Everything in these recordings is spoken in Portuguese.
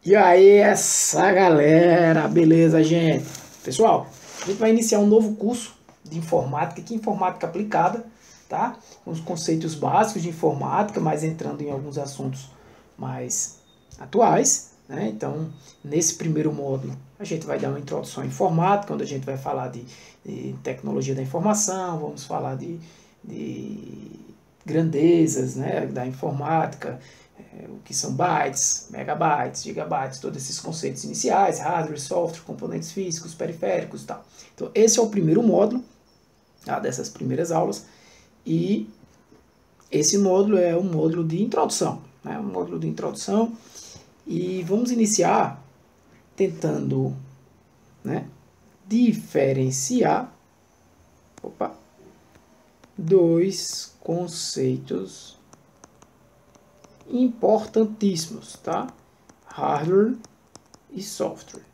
E aí, essa galera, beleza, gente? Pessoal, a gente vai iniciar um novo curso de informática, que é informática aplicada, tá? Com os conceitos básicos de informática, mas entrando em alguns assuntos mais atuais, né? Então, nesse primeiro módulo, a gente vai dar uma introdução à informática, onde a gente vai falar de tecnologia da informação, vamos falar de grandezas, né, da informática, o que são bytes, megabytes, gigabytes, todos esses conceitos iniciais, hardware, software, componentes físicos, periféricos e tal. Então, esse é o primeiro módulo, tá, dessas primeiras aulas, e esse módulo é um módulo de introdução, né, um módulo de introdução, e vamos iniciar tentando, né, diferenciar dois conceitos importantíssimos, tá? Hardware e software.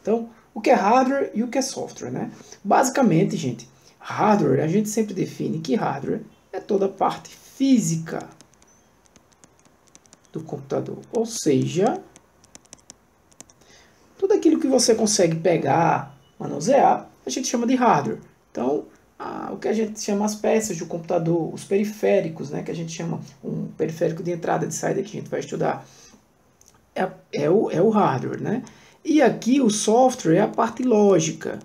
Então, o que é hardware e o que é software, né? Basicamente, gente, hardware, a gente sempre define que hardware é toda a parte física do computador, ou seja, tudo aquilo que você consegue pegar, manusear, a gente chama de hardware. Então, o que a gente chama as peças do computador, os periféricos, né, que a gente chama um periférico de entrada e de saída que a gente vai estudar, é o hardware, né? E aqui o software é a parte lógica,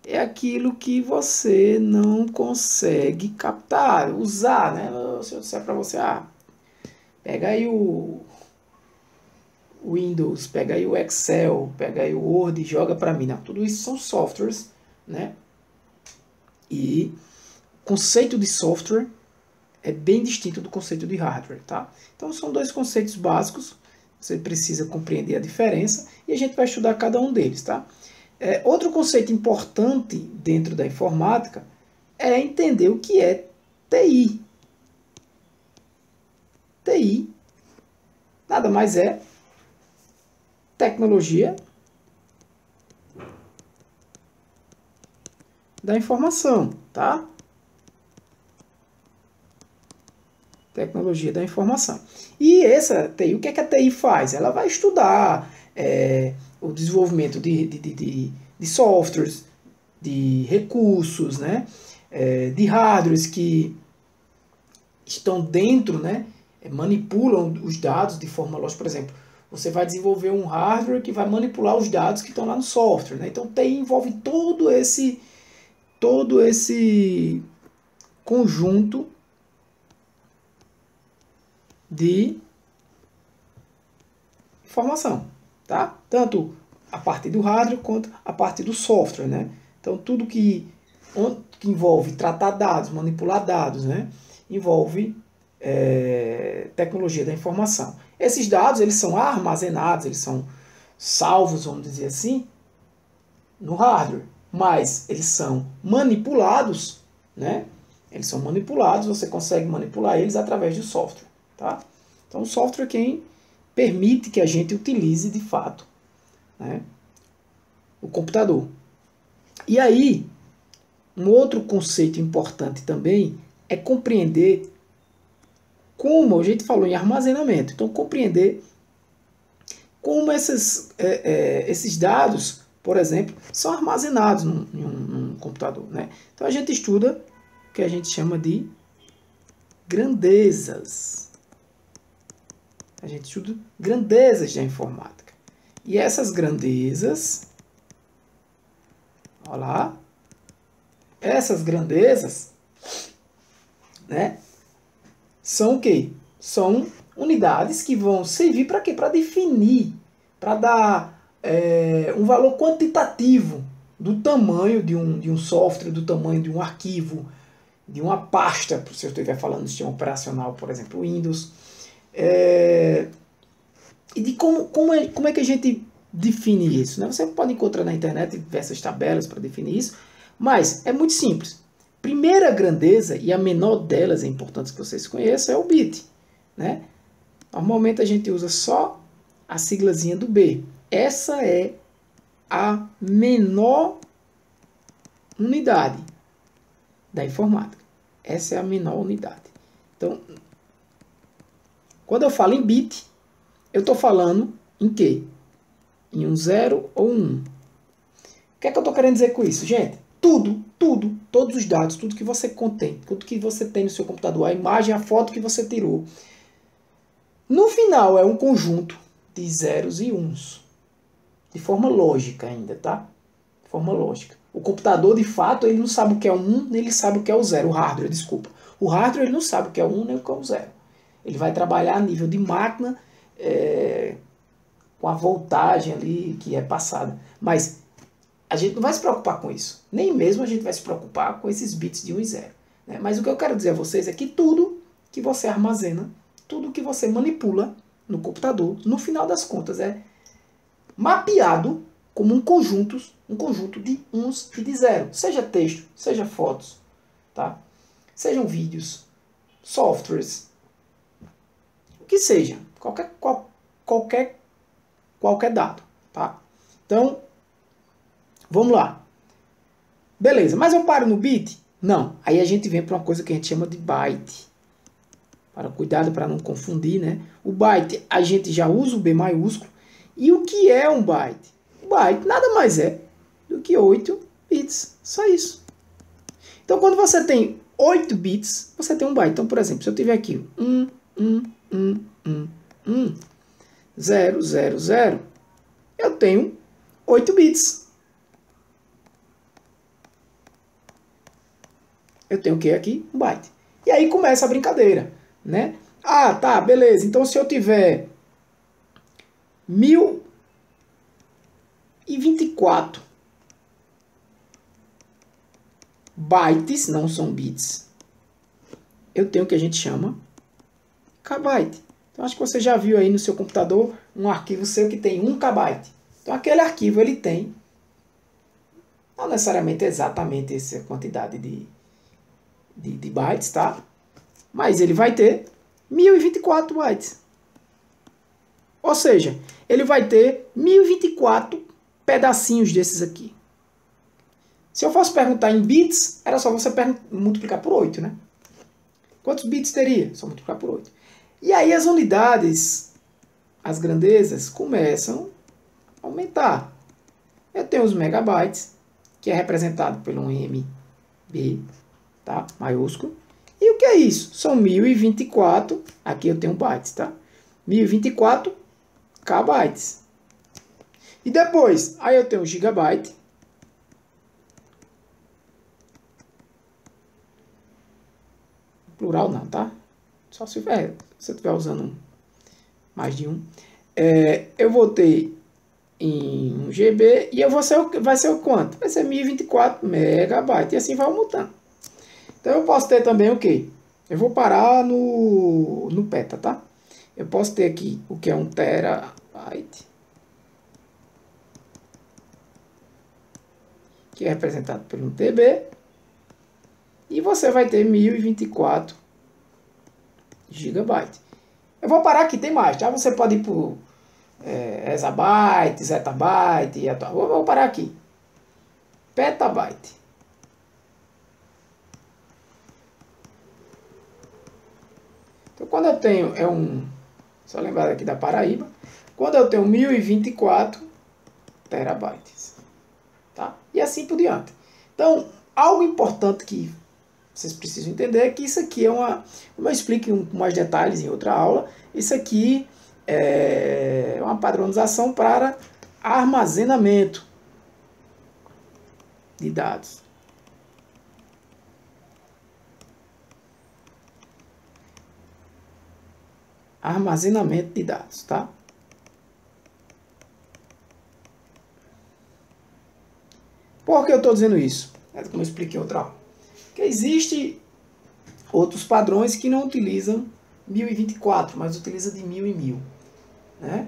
é aquilo que você não consegue captar, usar, né? Se eu disser para você, pega aí o Windows, pega aí o Excel, pega aí o Word e joga para mim. Não, tudo isso são softwares, né? E o conceito de software é bem distinto do conceito de hardware, tá? Então são dois conceitos básicos, você precisa compreender a diferença e a gente vai estudar cada um deles, tá? Outro conceito importante dentro da informática é entender o que é TI. TI nada mais é tecnologia da informação, tá? Tecnologia da informação. E essa TI, o que é que a TI faz? Ela vai estudar o desenvolvimento de softwares, de recursos, né? De hardwares que estão dentro, né? Manipulam os dados de forma lógica. Por exemplo, você vai desenvolver um hardware que vai manipular os dados que estão lá no software, né? Então, TI envolve todo esse conjunto de informação, tá? Tanto a parte do hardware quanto a parte do software, né? Então tudo que envolve tratar dados, manipular dados, né? Envolve tecnologia da informação. Esses dados eles são armazenados, eles são salvos, vamos dizer assim, no hardware, mas eles são manipulados, né? Eles são manipulados, você consegue manipular eles através do software, tá? Então o software é quem permite que a gente utilize de fato, né, o computador. E aí, um outro conceito importante também é compreender como, a gente falou em armazenamento, então compreender como esses dados, por exemplo, são armazenados num computador, né? Então a gente estuda o que a gente chama de grandezas. A gente estuda grandezas da informática. E essas grandezas, olha lá, essas grandezas, né, são o quê? São unidades que vão servir para quê? Para definir, para dar um valor quantitativo do tamanho de um software, do tamanho de um arquivo, de uma pasta, se eu estiver falando do sistema operacional, por exemplo, Windows. E de como é que a gente define isso, né? Você pode encontrar na internet diversas tabelas para definir isso, mas é muito simples. Primeira grandeza, e a menor delas é importante que vocês conheçam, é o bit, né? Normalmente a gente usa só a siglazinha do B. Essa é a menor unidade da informática. Essa é a menor unidade. Então, quando eu falo em bit, eu estou falando Em quê? Em um 0 ou um 1. O que é que eu estou querendo dizer com isso, gente? Todos os dados, tudo que você contém, tudo que você tem no seu computador, a imagem, a foto que você tirou, no final é um conjunto de zeros e uns. De forma lógica ainda, tá? De forma lógica. O computador, de fato, ele não sabe o que é um, nem ele sabe o que é o zero. O hardware, desculpa. O hardware, ele não sabe o que é um, nem o que é o zero. Ele vai trabalhar a nível de máquina, com a voltagem ali que é passada. Mas a gente não vai se preocupar com isso. Nem mesmo a gente vai se preocupar com esses bits de 1 e 0. Né? Mas o que eu quero dizer a vocês é que tudo que você armazena, tudo que você manipula no computador, no final das contas, é mapeado como um conjunto de uns e de zero. Seja texto, seja fotos, tá? Sejam vídeos, softwares, o que seja, qualquer dado, tá? Então, vamos lá. Beleza, mas eu paro no bit? Não. Aí a gente vem para uma coisa que a gente chama de byte. Cuidado para não confundir, né? O byte, a gente já usa o B maiúsculo. E o que é um byte? O byte nada mais é do que 8 bits. Só isso. Então, quando você tem 8 bits, você tem um byte. Então, por exemplo, se eu tiver aqui 0, 0, 0, eu tenho 8 bits. Eu tenho o que aqui? Um byte. E aí começa a brincadeira, né? Ah, tá, beleza. Então, se eu tiver 1024 bytes, não são bits, eu tenho o que a gente chama kbyte. Então, acho que você já viu aí no seu computador um arquivo seu que tem 1 kbyte. Então, aquele arquivo ele tem, não necessariamente exatamente essa quantidade de bytes, tá? Mas ele vai ter 1024 bytes. Ou seja, ele vai ter 1024 pedacinhos desses aqui. Se eu fosse perguntar em bits, era só você multiplicar por 8, né? Quantos bits teria? Só multiplicar por 8. E aí as unidades, as grandezas, começam a aumentar. Eu tenho os megabytes, que é representado pelo MB, tá? Maiúsculo. E o que é isso? São 1024, aqui eu tenho bytes, tá? 1024 kbytes. E depois, aí eu tenho o gigabyte. Plural não, tá? Só se você estiver usando mais de um. Eu vou ter em 1 GB e vai ser o quanto? Vai ser 1024 megabytes. E assim vai aumentando. Então eu posso ter também o quê? Eu vou parar no peta, tá? Eu posso ter aqui o que é 1 terabyte, que é representado por 1 TB. E você vai ter 1024 GB. Eu vou parar aqui, tem mais, tá? Você pode ir por exabyte, zettabyte, vou parar aqui. Petabyte. Então, quando eu tenho, só lembrar aqui da Paraíba, quando eu tenho 1024 terabytes, tá? E assim por diante. Então, algo importante que vocês precisam entender é que isso aqui como eu explico com mais detalhes em outra aula, isso aqui é uma padronização para armazenamento de dados. Armazenamento de dados, tá? Por que eu estou dizendo isso? Como eu expliquei em outra aula. Porque existem outros padrões que não utilizam 1024, mas utilizam de 1000 em 1000. Né?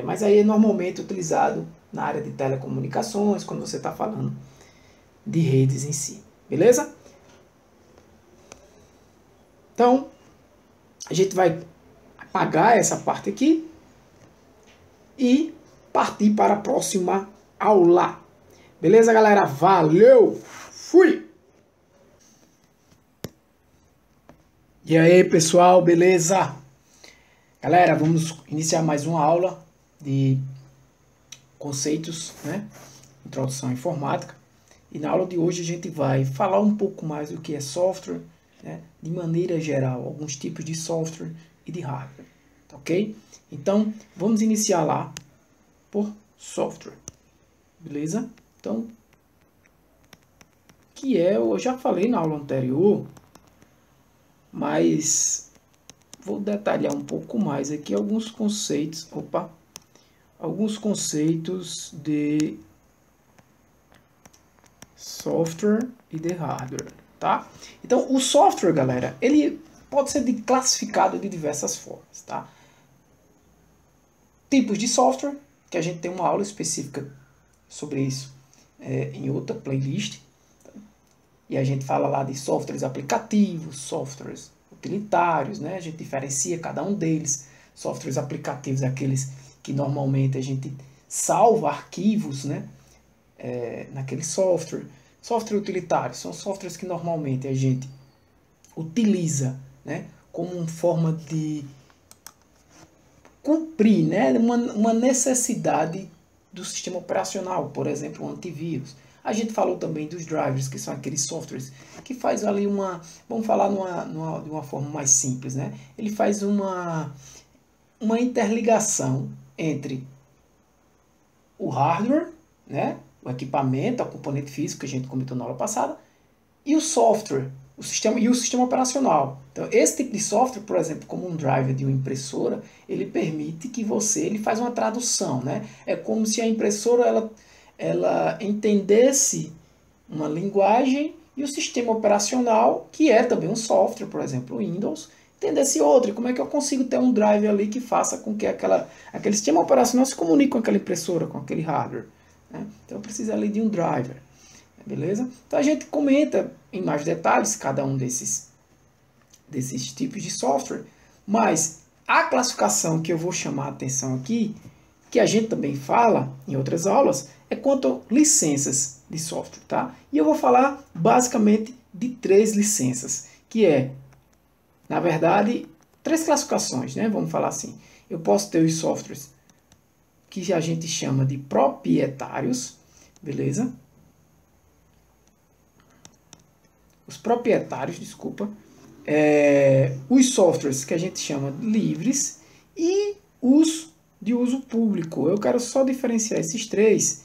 Mas aí é normalmente utilizado na área de telecomunicações, quando você está falando de redes em si. Beleza? Então, a gente vai apagar essa parte aqui e partir para a próxima aula. Beleza, galera? Valeu! Fui! E aí, pessoal, beleza? Galera, vamos iniciar mais uma aula de conceitos, né? Introdução à informática. E na aula de hoje a gente vai falar um pouco mais do que é software, né? De maneira geral, alguns tipos de software e de hardware, tá ok? Então, vamos iniciar lá por software, beleza? Então, que é, eu já falei na aula anterior, mas vou detalhar um pouco mais aqui alguns conceitos, alguns conceitos de software e de hardware, tá? Então, o software, galera, ele pode ser classificado de diversas formas, tá? Tipos de software, que a gente tem uma aula específica sobre isso em outra playlist, tá? E a gente fala lá de softwares aplicativos, softwares utilitários, né? A gente diferencia cada um deles. Softwares aplicativos, aqueles que normalmente a gente salva arquivos, né? Naquele software. Software utilitário são softwares que normalmente a gente utiliza, né, como uma forma de cumprir, né, uma necessidade do sistema operacional, por exemplo, o antivírus. A gente falou também dos drivers, que são aqueles softwares que faz ali vamos falar de uma forma mais simples, né? Ele faz uma interligação entre o hardware, né, o equipamento, o componente físico que a gente comentou na aula passada, e o software, o sistema operacional. Então, esse tipo de software, por exemplo, como um driver de uma impressora, ele permite que ele faz uma tradução, né? É como se a impressora ela entendesse uma linguagem e o sistema operacional, que é também um software, por exemplo, o Windows, entendesse outra. E como é que eu consigo ter um driver ali que faça com que aquele sistema operacional se comunique com aquela impressora, com aquele hardware, né? Então eu preciso ali de um driver, beleza? Então a gente comenta em mais detalhes cada um desses tipos de software, mas a classificação que eu vou chamar a atenção aqui, que a gente também fala em outras aulas, é quanto a licenças de software, tá? E eu vou falar basicamente de 3 licenças, que é, na verdade, 3 classificações, né? Vamos falar assim. Eu posso ter os softwares que a gente chama de proprietários, beleza? Os proprietários, desculpa. Os softwares que a gente chama de livres e os de uso público. Eu quero só diferenciar esses 3,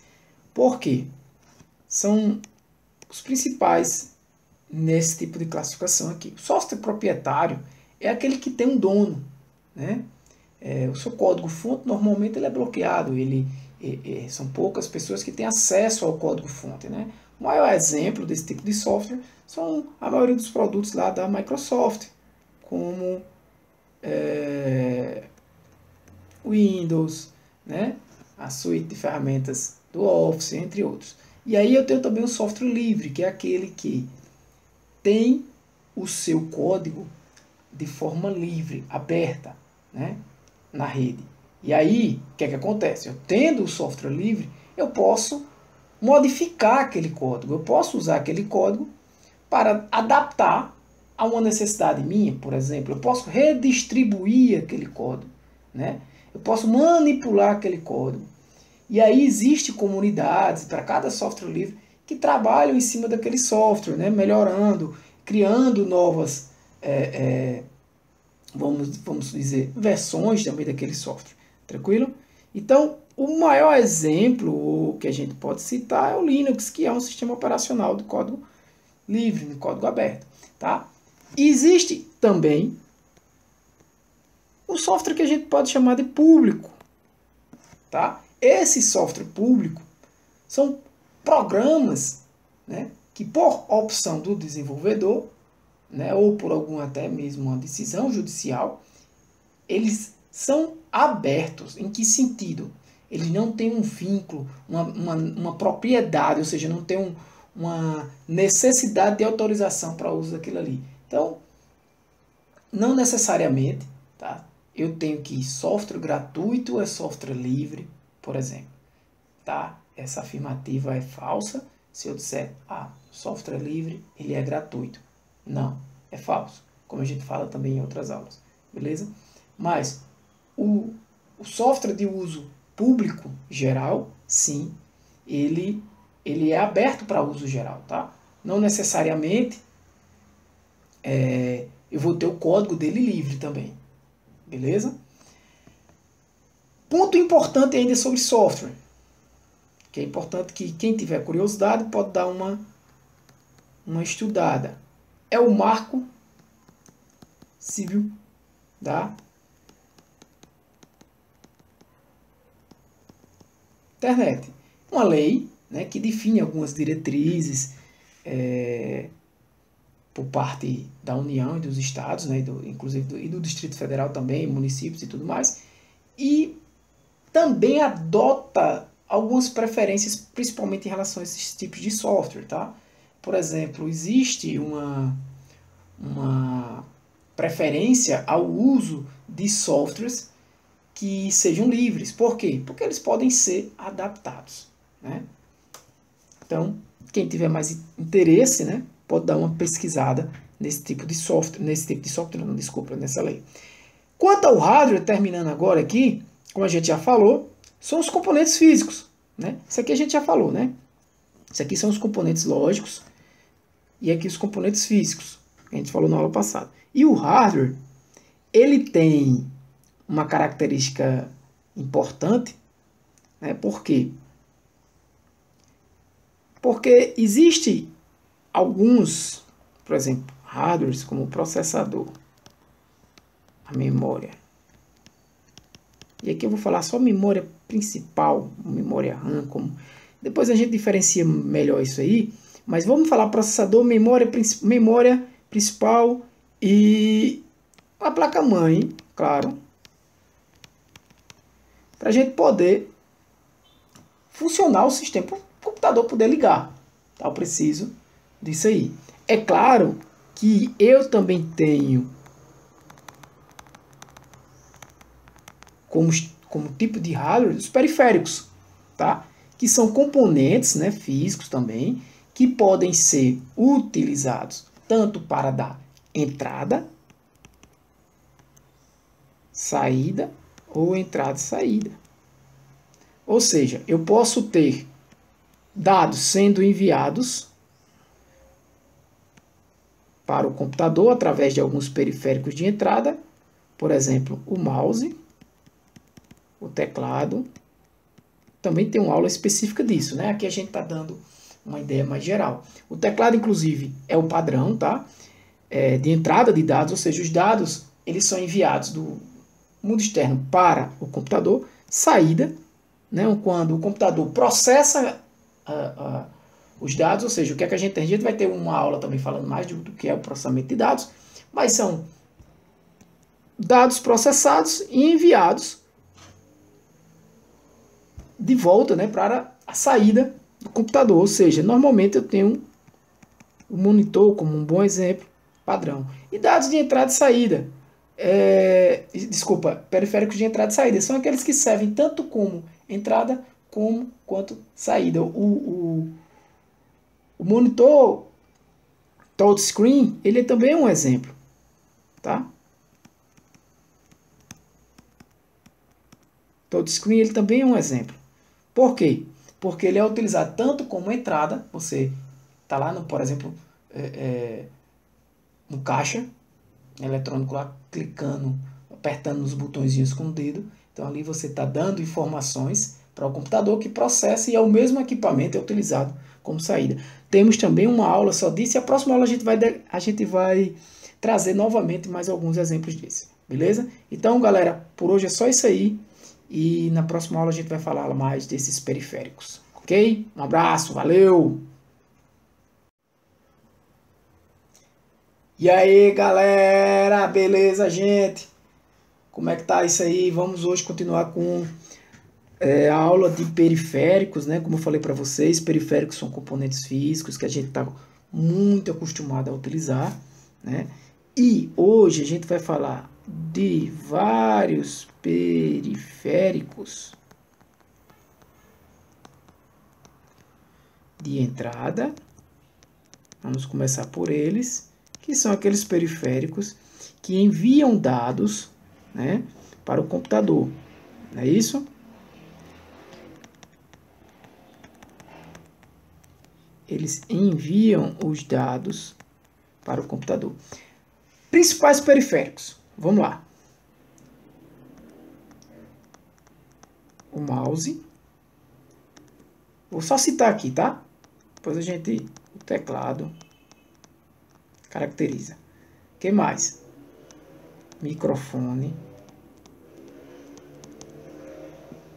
porque são os principais nesse tipo de classificação aqui. O software proprietário é aquele que tem um dono, né? O seu código-fonte normalmente ele é bloqueado, são poucas pessoas que têm acesso ao código-fonte, né? O maior exemplo desse tipo de software são a maioria dos produtos lá da Microsoft, como Windows, né? A suíte de ferramentas do Office, entre outros. E aí eu tenho também o software livre, que é aquele que tem o seu código de forma livre, aberta, né, na rede. E aí, o que é que acontece? Eu tendo o software livre, eu posso modificar aquele código, eu posso usar aquele código para adaptar a uma necessidade minha, por exemplo. Eu posso redistribuir aquele código, né? Eu posso manipular aquele código. E aí existe comunidades para cada software livre que trabalham em cima daquele software, né? Melhorando, criando novas, vamos dizer, versões também daquele software. Tranquilo? Então, o maior exemplo que a gente pode citar é o Linux, que é um sistema operacional de código livre, de código aberto. Tá? E existe também o software que a gente pode chamar de público. Tá? Esse software público são programas, né, que por opção do desenvolvedor, né, ou por alguma até mesmo uma decisão judicial, eles são abertos. Em que sentido? Eles não têm um vínculo, uma propriedade, ou seja, não tem uma necessidade de autorização para o uso daquilo ali. Então, não necessariamente, tá? Eu tenho que software gratuito é software livre, por exemplo. Tá? Essa afirmativa é falsa se eu disser, software livre, ele é gratuito. Não, é falso, como a gente fala também em outras aulas, beleza? Mas o software de uso público geral, sim, ele é aberto para uso geral, tá? Não necessariamente eu vou ter o código dele livre também, beleza? Ponto importante ainda sobre software, que é importante que quem tiver curiosidade pode dar uma estudada. É o Marco Civil da internet. Uma lei, né, que define algumas diretrizes por parte da União e dos estados, né, inclusive do Distrito Federal também, municípios e tudo mais, e também adota algumas preferências, principalmente em relação a esses tipos de software, tá? Por exemplo, existe uma preferência ao uso de softwares que sejam livres. Por quê? Porque eles podem ser adaptados, né? Então, quem tiver mais interesse, né, pode dar uma pesquisada nesse tipo de software, nessa lei. Quanto ao hardware, terminando agora aqui, como a gente já falou, são os componentes físicos, né? Isso aqui a gente já falou, né? Isso aqui são os componentes lógicos e aqui os componentes físicos, que a gente falou na aula passada. E o hardware, ele tem uma característica importante, né? Por quê? Porque existe alguns, por exemplo, hardwares como o processador, a memória. E aqui eu vou falar só memória principal, memória RAM, depois a gente diferencia melhor isso aí, mas vamos falar processador, memória principal e a placa-mãe, claro, para a gente poder funcionar o sistema, para o computador poder ligar. Tá? Eu preciso disso aí. É claro que eu também tenho como tipo de hardware os periféricos, tá? Que são componentes, né, físicos também, que podem ser utilizados tanto para dar entrada, saída ou entrada e saída. Ou seja, eu posso ter dados sendo enviados para o computador através de alguns periféricos de entrada, por exemplo, o mouse, o teclado. Também tem uma aula específica disso, né? Aqui a gente está dando uma ideia mais geral. O teclado, inclusive, é o padrão, tá? De entrada de dados, ou seja, os dados eles são enviados do mundo externo para o computador. Saída, né? Quando o computador processa os dados, ou seja, o que é que a gente tem? A gente vai ter uma aula também falando mais do que é o processamento de dados, mas são dados processados e enviados de volta, né, para a saída do computador. Ou seja, normalmente eu tenho o monitor como um bom exemplo padrão. E dados de entrada e saída. Periféricos de entrada e saída. São aqueles que servem tanto como entrada quanto saída. O monitor touchscreen, ele também é um exemplo. Tá? Touchscreen, ele também é um exemplo. Por quê? Porque ele é utilizado tanto como entrada, você está lá, por exemplo, no caixa eletrônico, lá, clicando, apertando nos botõezinhos com o dedo. Então ali você está dando informações para o computador que processa e é o mesmo equipamento, é utilizado como saída. Temos também uma aula só disso e a próxima aula a gente vai trazer novamente mais alguns exemplos disso. Beleza? Então, galera, por hoje é só isso aí. E na próxima aula a gente vai falar mais desses periféricos. Ok? Um abraço, valeu! E aí, galera? Beleza, gente? Como é que tá isso aí? Vamos hoje continuar com a aula de periféricos, né? Como eu falei para vocês, periféricos são componentes físicos que a gente está muito acostumado a utilizar, né? E hoje a gente vai falar de vários periféricos de entrada. Vamos começar por eles, que são aqueles periféricos que enviam dados, né, para o computador. Não é isso? eles enviam os dados para o computador. Principais periféricos. Vamos lá. O mouse. Vou só citar aqui, tá? Depois a gente... O teclado. Caracteriza. O que mais? Microfone.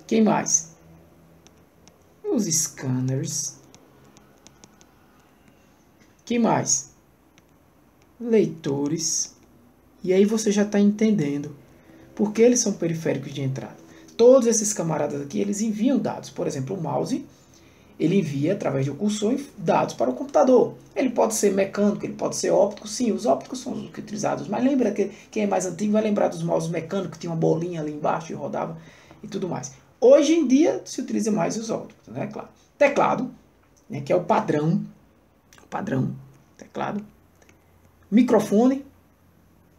Quem mais? Os scanners. Quem mais? Leitores. E aí você já está entendendo por que eles são periféricos de entrada. Todos esses camaradas aqui, eles enviam dados. Por exemplo, o mouse, ele envia, através do cursor, dados para o computador. Ele pode ser mecânico, ele pode ser óptico. Sim, os ópticos são os utilizados. Mas lembra que quem é mais antigo vai lembrar dos mouses mecânicos, que tinha uma bolinha ali embaixo e rodava e tudo mais. Hoje em dia, se utiliza mais os ópticos, né? Claro. Teclado, né, que é o padrão. Teclado. Microfone.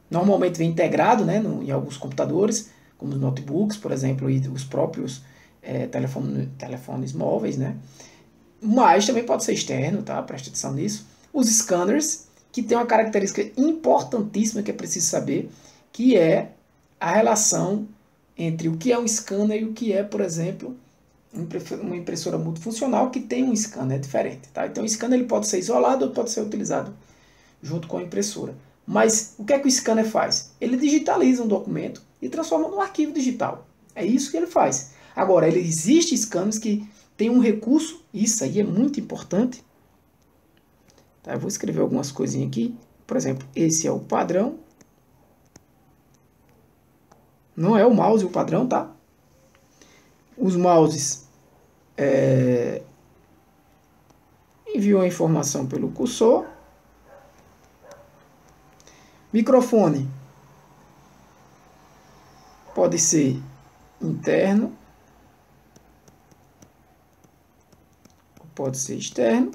Normalmente vem integrado, né, em alguns computadores, como os notebooks, por exemplo, e os próprios telefones móveis, né? Mas também pode ser externo, tá? Preste atenção nisso. Os scanners, que tem uma característica importantíssima que é preciso saber, que é a relação entre o que é um scanner e o que é, por exemplo, uma impressora multifuncional que tem um scanner diferente, tá? Então o scanner ele pode ser isolado ou pode ser utilizado junto com a impressora. Mas o que é que o scanner faz? Ele digitaliza um documento e transforma num arquivo digital. É isso que ele faz. Agora, existem scanners que têm um recurso, isso aí é muito importante. Tá, eu vou escrever algumas coisinhas aqui. Por exemplo, esse é o padrão. Não é o mouse o padrão, tá? Os mouses enviam a informação pelo cursor. Microfone pode ser interno, pode ser externo.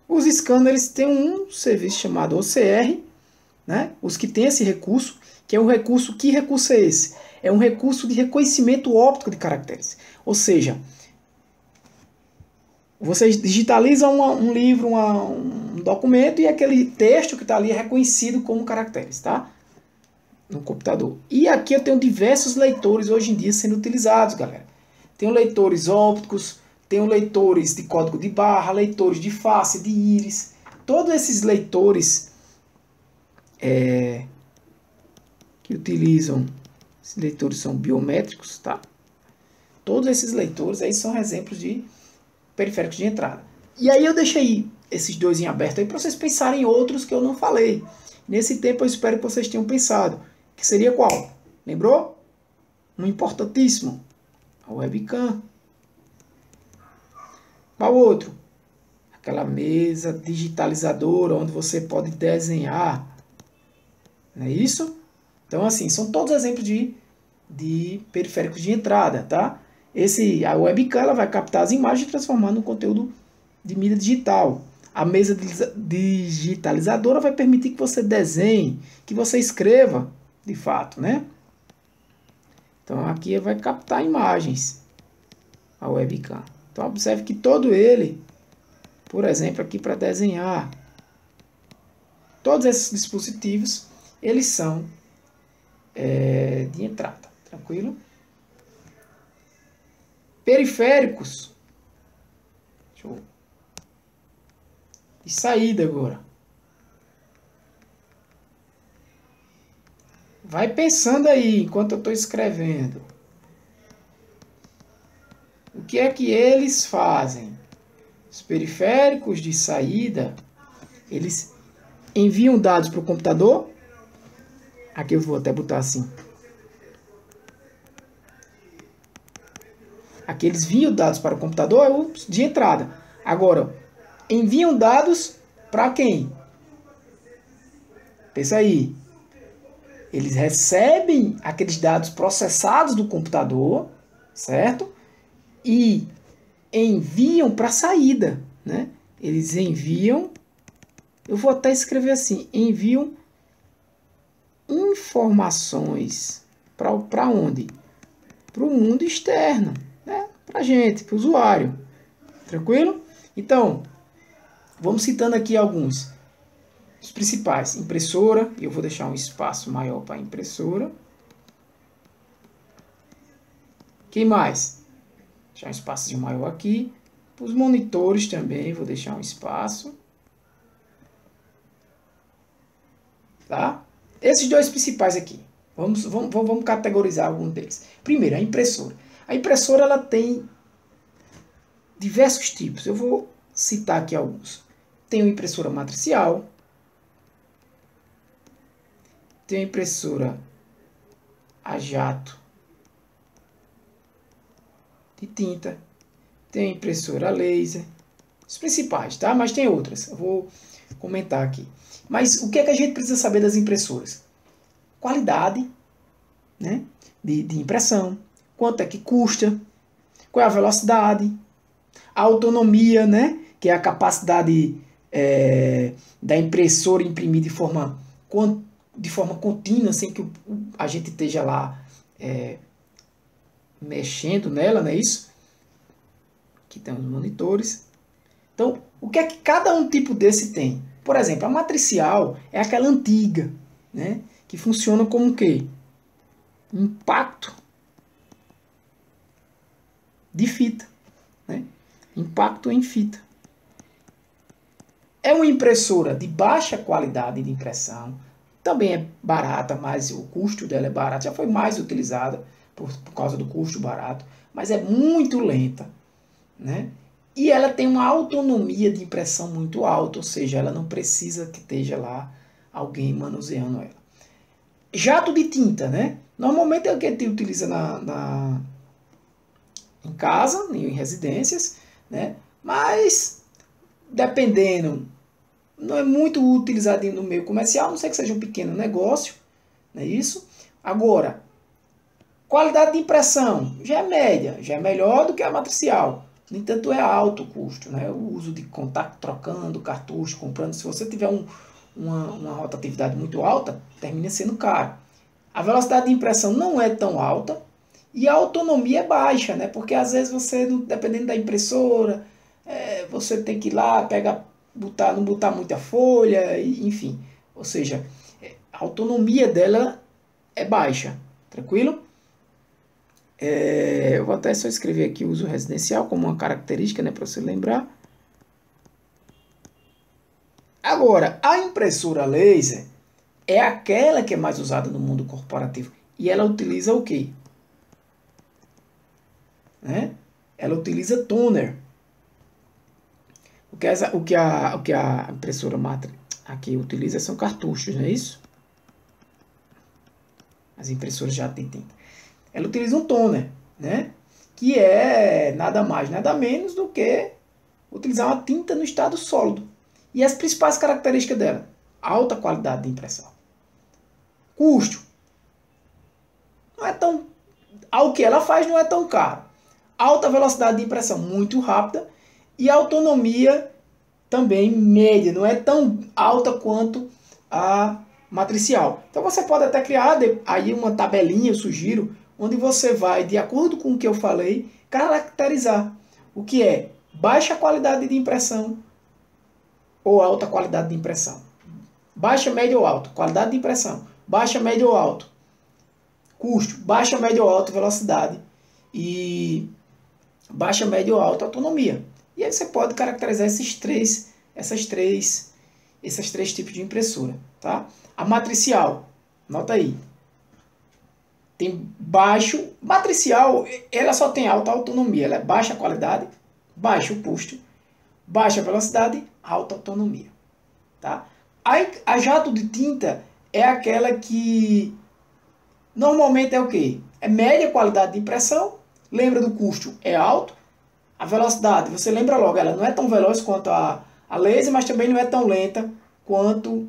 Os scanners têm um serviço chamado OCR, né? Os que têm esse recurso, que é um recurso, que recurso é esse? É um recurso de reconhecimento óptico de caracteres. Ou seja, vocês digitalizam um livro, um documento, e aquele texto que está ali é reconhecido como caracteres, tá? No computador. E aqui eu tenho diversos leitores hoje em dia sendo utilizados, galera. Tenho leitores ópticos, tenho leitores de código de barra, leitores de face, de íris. Todos esses leitores que utilizam, esses leitores são biométricos, tá? Todos esses leitores aí são exemplos de periféricos de entrada. E aí eu deixei esses dois em aberto aí para vocês pensarem em outros que eu não falei. Nesse tempo eu espero que vocês tenham pensado. Que seria qual? Lembrou? Um importantíssimo. A webcam. Qual outro? Aquela mesa digitalizadora onde você pode desenhar. Não é isso? Então, assim, são todos exemplos de periféricos de entrada, tá? A webcam ela vai captar as imagens e transformar no conteúdo de mídia digital. A mesa digitalizadora vai permitir que você desenhe, que você escreva, de fato, né? Então, aqui vai captar imagens, a webcam. Então, observe que todo ele, por exemplo, aqui para desenhar, todos esses dispositivos, eles são de entrada, tranquilo? Periféricos. De saída agora. Vai pensando aí, enquanto eu estou escrevendo. O que é que eles fazem? Os periféricos de saída, eles enviam dados para o computador. Aqui eu vou até botar assim. Aqui eles enviam dados para o computador, é o de entrada. Agora, enviam dados para quem? Pensa aí. Eles recebem aqueles dados processados do computador, certo? E enviam para a saída, né? Eles enviam, eu vou até escrever assim, enviam informações para onde? Para o mundo externo, né? Para a gente, para o usuário. Tranquilo? Então, vamos citando aqui alguns. Os principais. Impressora, eu vou deixar um espaço maior para impressora. Quem mais? Deixar um espaço maior aqui. Os monitores também, vou deixar um espaço. Tá? Esses dois principais aqui. Vamos categorizar algum deles. Primeiro, a impressora. A impressora ela tem diversos tipos. Eu vou citar aqui alguns. Tem uma impressora matricial. Tem a impressora a jato de tinta. Tem a impressora a laser. Os principais, tá? Mas tem outras. Eu vou comentar aqui. Mas o que é que a gente precisa saber das impressoras? Qualidade, né, de impressão. Quanto é que custa. Qual é a velocidade. A autonomia, né, que é a capacidade da impressora imprimir de forma contínua, sem que a gente esteja lá mexendo nela, não é isso? Aqui tem os monitores. Então, o que é que cada um tipo desse tem? Por exemplo, a matricial é aquela antiga, né? Que funciona como o quê? Impacto de fita. Né? Impacto em fita. É uma impressora de baixa qualidade de impressão. Também é barata, mas o custo dela é barato. Já foi mais utilizada por causa do custo barato. Mas é muito lenta. Né? E ela tem uma autonomia de impressão muito alta, ou seja, ela não precisa que esteja lá alguém manuseando ela. Jato de tinta, né? Normalmente é o que a gente utiliza em casa, em residências, né? Mas dependendo, não é muito utilizado no meio comercial, a não ser que seja um pequeno negócio, não é isso? Agora, qualidade de impressão já é média, já é melhor do que a matricial. No entanto, é alto o custo, né? O uso de contato, trocando cartucho, comprando. Se você tiver uma rotatividade muito alta, termina sendo caro. A velocidade de impressão não é tão alta e a autonomia é baixa, né? Porque às vezes você, dependendo da impressora, você tem que ir lá, não botar muita folha, enfim. Ou seja, a autonomia dela é baixa, tranquilo? Eu vou até só escrever aqui o uso residencial como uma característica, né, para você lembrar. Agora, a impressora laser é aquela que é mais usada no mundo corporativo. E ela utiliza o quê? Né? Ela utiliza toner. O que a impressora matriz aqui utiliza são cartuchos, não é isso? As impressoras já têm tinta. Ela utiliza um toner, né? Que é nada mais, nada menos do que utilizar uma tinta no estado sólido. E as principais características dela? Alta qualidade de impressão. Custo. Não é tão... Ao que ela faz não é tão caro. Alta velocidade de impressão, muito rápida. E autonomia também média, não é tão alta quanto a matricial. Então você pode até criar aí uma tabelinha, eu sugiro, onde você vai, de acordo com o que eu falei, caracterizar o que é baixa qualidade de impressão ou alta qualidade de impressão. Baixa, média ou alto. Qualidade de impressão. Baixa, média ou alto. Custo. Baixa, média ou alto. Velocidade. E baixa, média ou alta autonomia. E aí você pode caracterizar esses três tipos de impressora. Tá? A matricial. Nota aí. Tem baixo. Matricial, ela só tem alta autonomia. Ela é baixa qualidade, baixo custo, baixa velocidade, alta autonomia. Tá? A jato de tinta é aquela que normalmente é o quê? É média qualidade de impressão. Lembra do custo? É alto. A velocidade, você lembra logo, ela não é tão veloz quanto a laser, mas também não é tão lenta quanto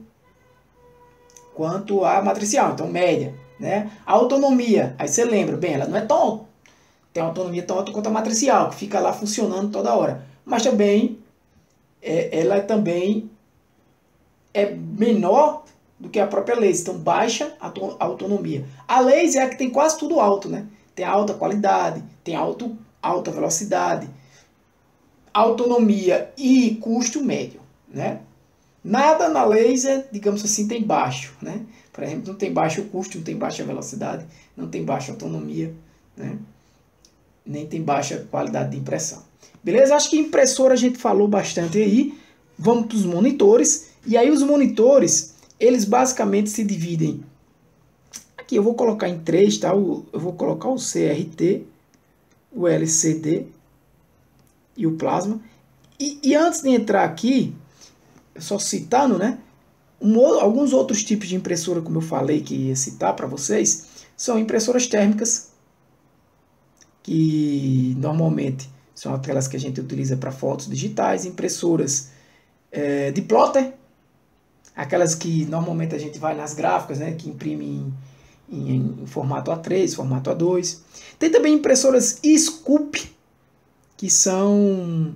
a matricial. Então, média. Né? A autonomia, aí você lembra, bem, ela não é tão... Tem uma autonomia tão alta quanto a matricial, que fica lá funcionando toda hora. Mas também, ela também é menor do que a própria laser. Então, baixa a autonomia. A laser é a que tem quase tudo alto, né? Tem alta qualidade, tem alta velocidade. autonomia e custo médio, né? Nada na laser, digamos assim, tem baixo, né? Por exemplo, não tem baixo custo, não tem baixa velocidade, não tem baixa autonomia, né? Nem tem baixa qualidade de impressão. Beleza? Acho que impressora a gente falou bastante aí. Vamos para os monitores. E aí os monitores, eles basicamente se dividem. Aqui eu vou colocar em 3, tá? Eu vou colocar o CRT, o LCD e o plasma. E antes de entrar aqui, só citando, né? Alguns outros tipos de impressora, como eu falei que ia citar para vocês, são impressoras térmicas, que normalmente são aquelas que a gente utiliza para fotos digitais, impressoras de plotter, aquelas que normalmente a gente vai nas gráficas, né, que imprime em formato A3, formato A2. Tem também impressoras Scoop, que são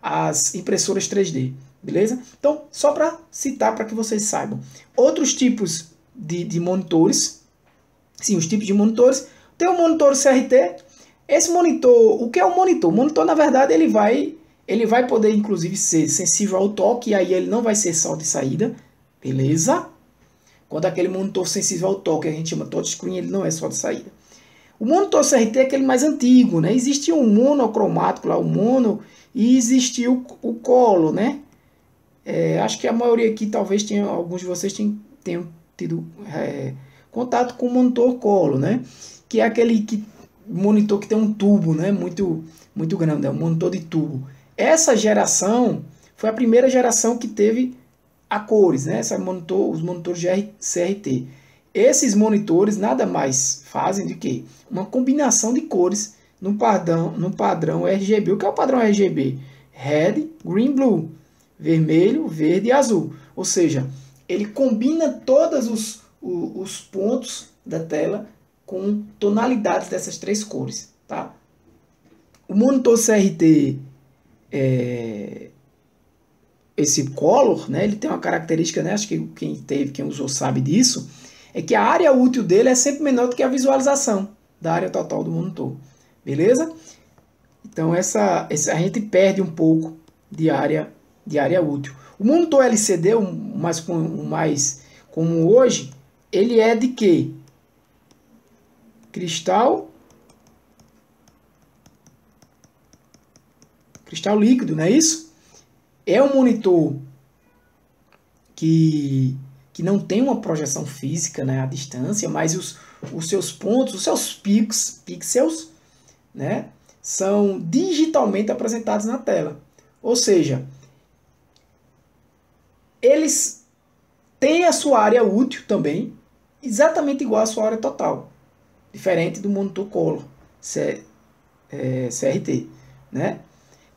as impressoras 3D, beleza? Então, só para citar, para que vocês saibam. Outros tipos de monitores, sim, os tipos de monitores. Tem o monitor CRT. Esse monitor, o que é o monitor? O monitor, na verdade, ele vai poder, inclusive, ser sensível ao toque, e aí ele não vai ser só de saída, beleza? Quando aquele monitor sensível ao toque, a gente chama touchscreen, ele não é só de saída. O monitor CRT é aquele mais antigo, né? Existia um monocromático lá, o mono, e existia o colo, né? Acho que a maioria aqui, talvez alguns de vocês tenham tido contato com o monitor colo, né? Que é aquele monitor que tem um tubo, né? Muito grande, é um monitor de tubo. Essa geração foi a primeira geração que teve a cores, né? Os monitores de CRT. Esses monitores nada mais fazem do que uma combinação de cores no padrão RGB. O que é o padrão RGB? Red, Green, Blue. Vermelho, verde e azul. Ou seja, ele combina todos os pontos da tela com tonalidades dessas 3 cores. Tá? O monitor CRT, esse Color, né, ele tem uma característica, né, acho que quem usou sabe disso, é que a área útil dele é sempre menor do que a visualização da área total do monitor. Beleza? Então a gente perde um pouco de área útil. O monitor LCD, o mais comum hoje, ele é de quê? Cristal líquido, não é isso? É um monitor que não tem uma projeção física, né, à distância, mas os seus pontos, os seus pixels, né, são digitalmente apresentados na tela. Ou seja, eles têm a sua área útil também, exatamente igual à sua área total, diferente do monitor Color CRT, né?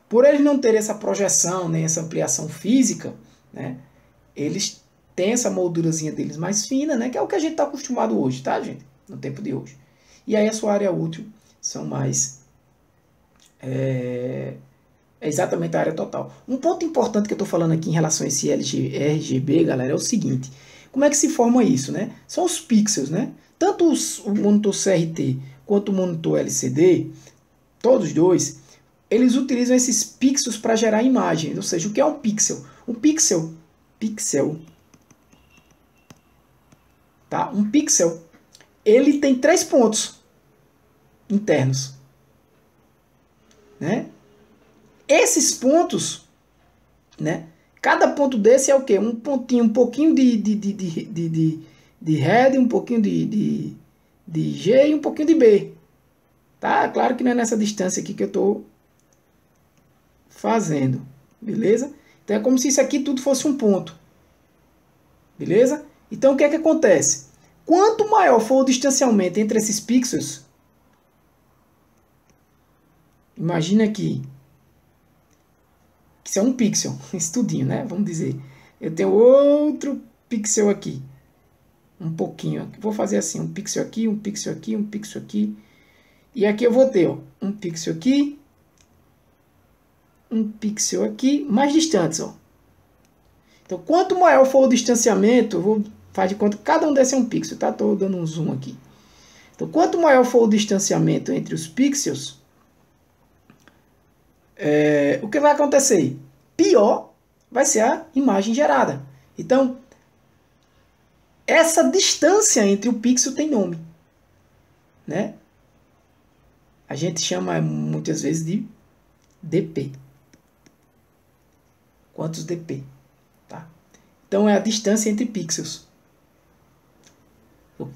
Por eles não terem essa projeção, nem essa ampliação física, né, eles têm essa moldurazinha deles mais fina, né, que é o que a gente está acostumado hoje, tá, gente? No tempo de hoje. E aí a sua área útil são mais... é exatamente a área total. Um ponto importante que eu estou falando aqui em relação a esse RGB, galera, é o seguinte. Como é que se forma isso, né? São os pixels, né? Tanto o monitor CRT quanto o monitor LCD, todos os dois, eles utilizam esses pixels para gerar imagens. Ou seja, o que é um pixel? Um pixel, tá? Um pixel, ele tem 3 pontos internos, né? Esses pontos, né? Cada ponto desse é o quê? Um pontinho, um pouquinho de red, um pouquinho de G e um pouquinho de B. Tá? Claro que não é nessa distância aqui que eu estou fazendo. Beleza? Então é como se isso aqui tudo fosse um ponto. Beleza? Então o que é que acontece? Quanto maior for o distanciamento entre esses pixels, imagina aqui, que isso é um pixel, estudinho, né? Vamos dizer. Eu tenho outro pixel aqui. Um pouquinho. Vou fazer assim, um pixel aqui, um pixel aqui, um pixel aqui. E aqui eu vou ter, ó, um pixel aqui, um pixel aqui, mais distantes, ó. Então, quanto maior for o distanciamento, eu vou fazer de conta que cada um desses é um pixel, tá? Estou dando um zoom aqui. Então, quanto maior for o distanciamento entre os pixels, o que vai acontecer? Pior vai ser a imagem gerada. Então, essa distância entre o pixel tem nome, né? A gente chama muitas vezes de dp. Quantos dp? Tá? Então, é a distância entre pixels.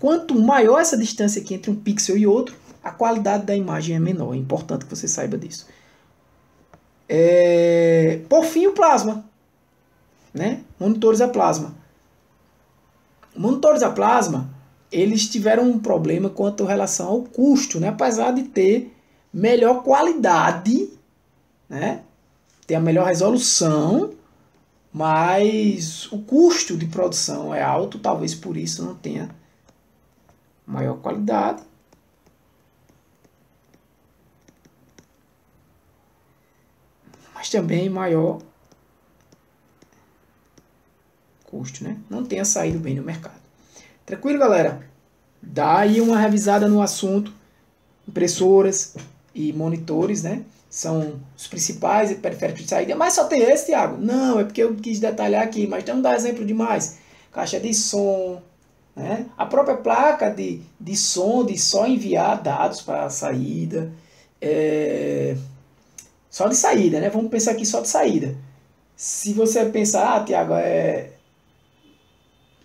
Quanto maior essa distância aqui entre um pixel e outro, a qualidade da imagem é menor. É importante que você saiba disso. Por fim, o plasma, né? Monitores a plasma. Monitores a plasma, eles tiveram um problema quanto à relação ao custo, né? Apesar de ter melhor qualidade, né? Ter a melhor resolução, mas o custo de produção é alto, talvez por isso não tenha maior qualidade. Mas também maior custo, né? Não tenha saído bem no mercado. Tranquilo, galera? Dá aí uma revisada no assunto. Impressoras e monitores, né? São os principais periféricos de saída. Mas só tem esse, Thiago? Não, é porque eu quis detalhar aqui, mas não dá exemplo demais. Caixa de som, né? A própria placa de som, de só enviar dados para a saída. Só de saída, né? Vamos pensar aqui só de saída. Se você pensar, Thiago, o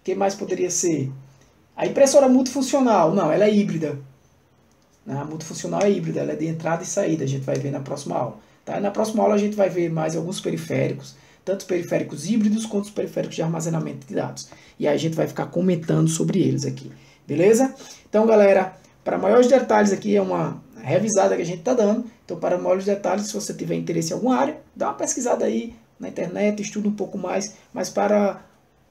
que mais poderia ser? A impressora multifuncional. Não, ela é híbrida. A multifuncional é híbrida, ela é de entrada e saída. A gente vai ver na próxima aula. Tá? Na próxima aula a gente vai ver mais alguns periféricos, tanto os periféricos híbridos quanto os periféricos de armazenamento de dados. E aí a gente vai ficar comentando sobre eles aqui. Beleza? Então, galera, para maiores detalhes aqui é uma revisada que a gente está dando. Então, para maiores detalhes, se você tiver interesse em alguma área, dá uma pesquisada aí na internet, estuda um pouco mais. Mas para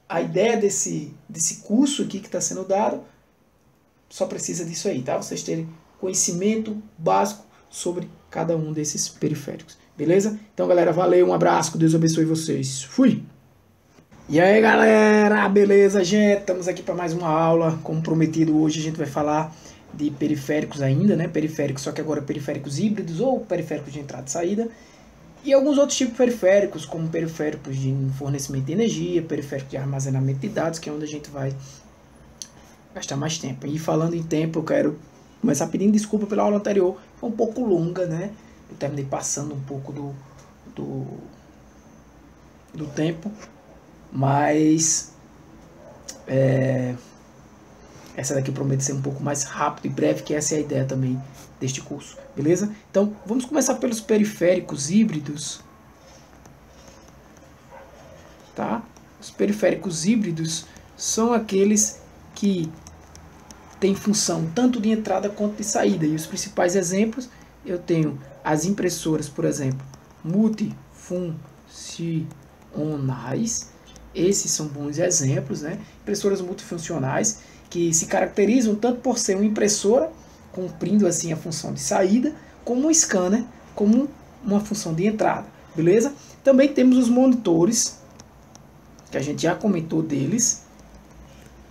a ideia desse curso aqui que está sendo dado, só precisa disso aí, tá? Vocês terem conhecimento básico sobre cada um desses periféricos. Beleza? Então, galera, valeu, um abraço, que Deus abençoe vocês. Fui! E aí, galera, beleza, gente? Estamos aqui para mais uma aula. Como prometido, hoje a gente vai falar de periféricos ainda, né? Periféricos, só que agora periféricos híbridos ou periféricos de entrada e saída. E alguns outros tipos de periféricos, como periféricos de fornecimento de energia, periféricos de armazenamento de dados, que é onde a gente vai gastar mais tempo. E falando em tempo, eu quero começar pedindo desculpa pela aula anterior, foi um pouco longa, né? Eu terminei passando um pouco do tempo, mas essa daqui promete ser um pouco mais rápido e breve, que essa é a ideia também deste curso, beleza? Então, vamos começar pelos periféricos híbridos, tá? Os periféricos híbridos são aqueles que têm função tanto de entrada quanto de saída, e os principais exemplos, eu tenho as impressoras, por exemplo, multifuncionais. Esses são bons exemplos, né? Impressoras multifuncionais, que se caracterizam tanto por ser uma impressora, cumprindo assim a função de saída, como um scanner, como uma função de entrada, beleza? Também temos os monitores, que a gente já comentou deles,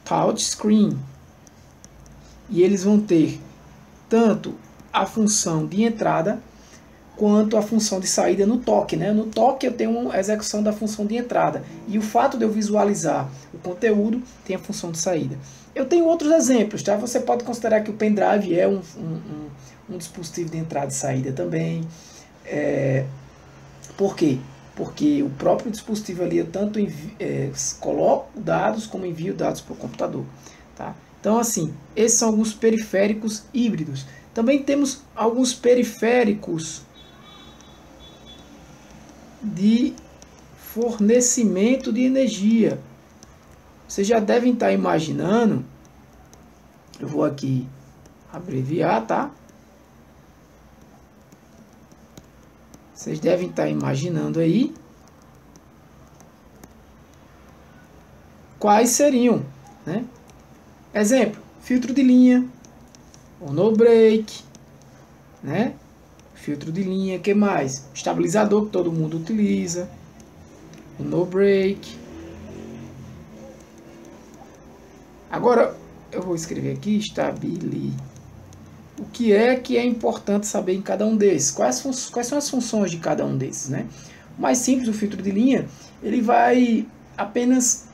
touchscreen, e eles vão ter tanto a função de entrada quanto a função de saída no toque, né? No toque eu tenho uma execução da função de entrada, e o fato de eu visualizar o conteúdo tem a função de saída. Eu tenho outros exemplos, tá? Você pode considerar que o pendrive é um dispositivo de entrada e saída também. Por quê? Porque o próprio dispositivo ali eu tanto coloco dados como envio dados para o computador, tá? Então, assim, esses são alguns periféricos híbridos. Também temos alguns periféricos de fornecimento de energia. Vocês já devem estar imaginando, eu vou aqui abreviar, tá? Vocês devem estar imaginando aí quais seriam, né? Exemplo, filtro de linha, o no break, né? Filtro de linha, que mais? Estabilizador, que todo mundo utiliza, o no break. Agora eu vou escrever aqui estabilizador. o que é importante saber em cada um desses? Quais são as funções de cada um desses, né? O mais simples, o filtro de linha, ele vai apenas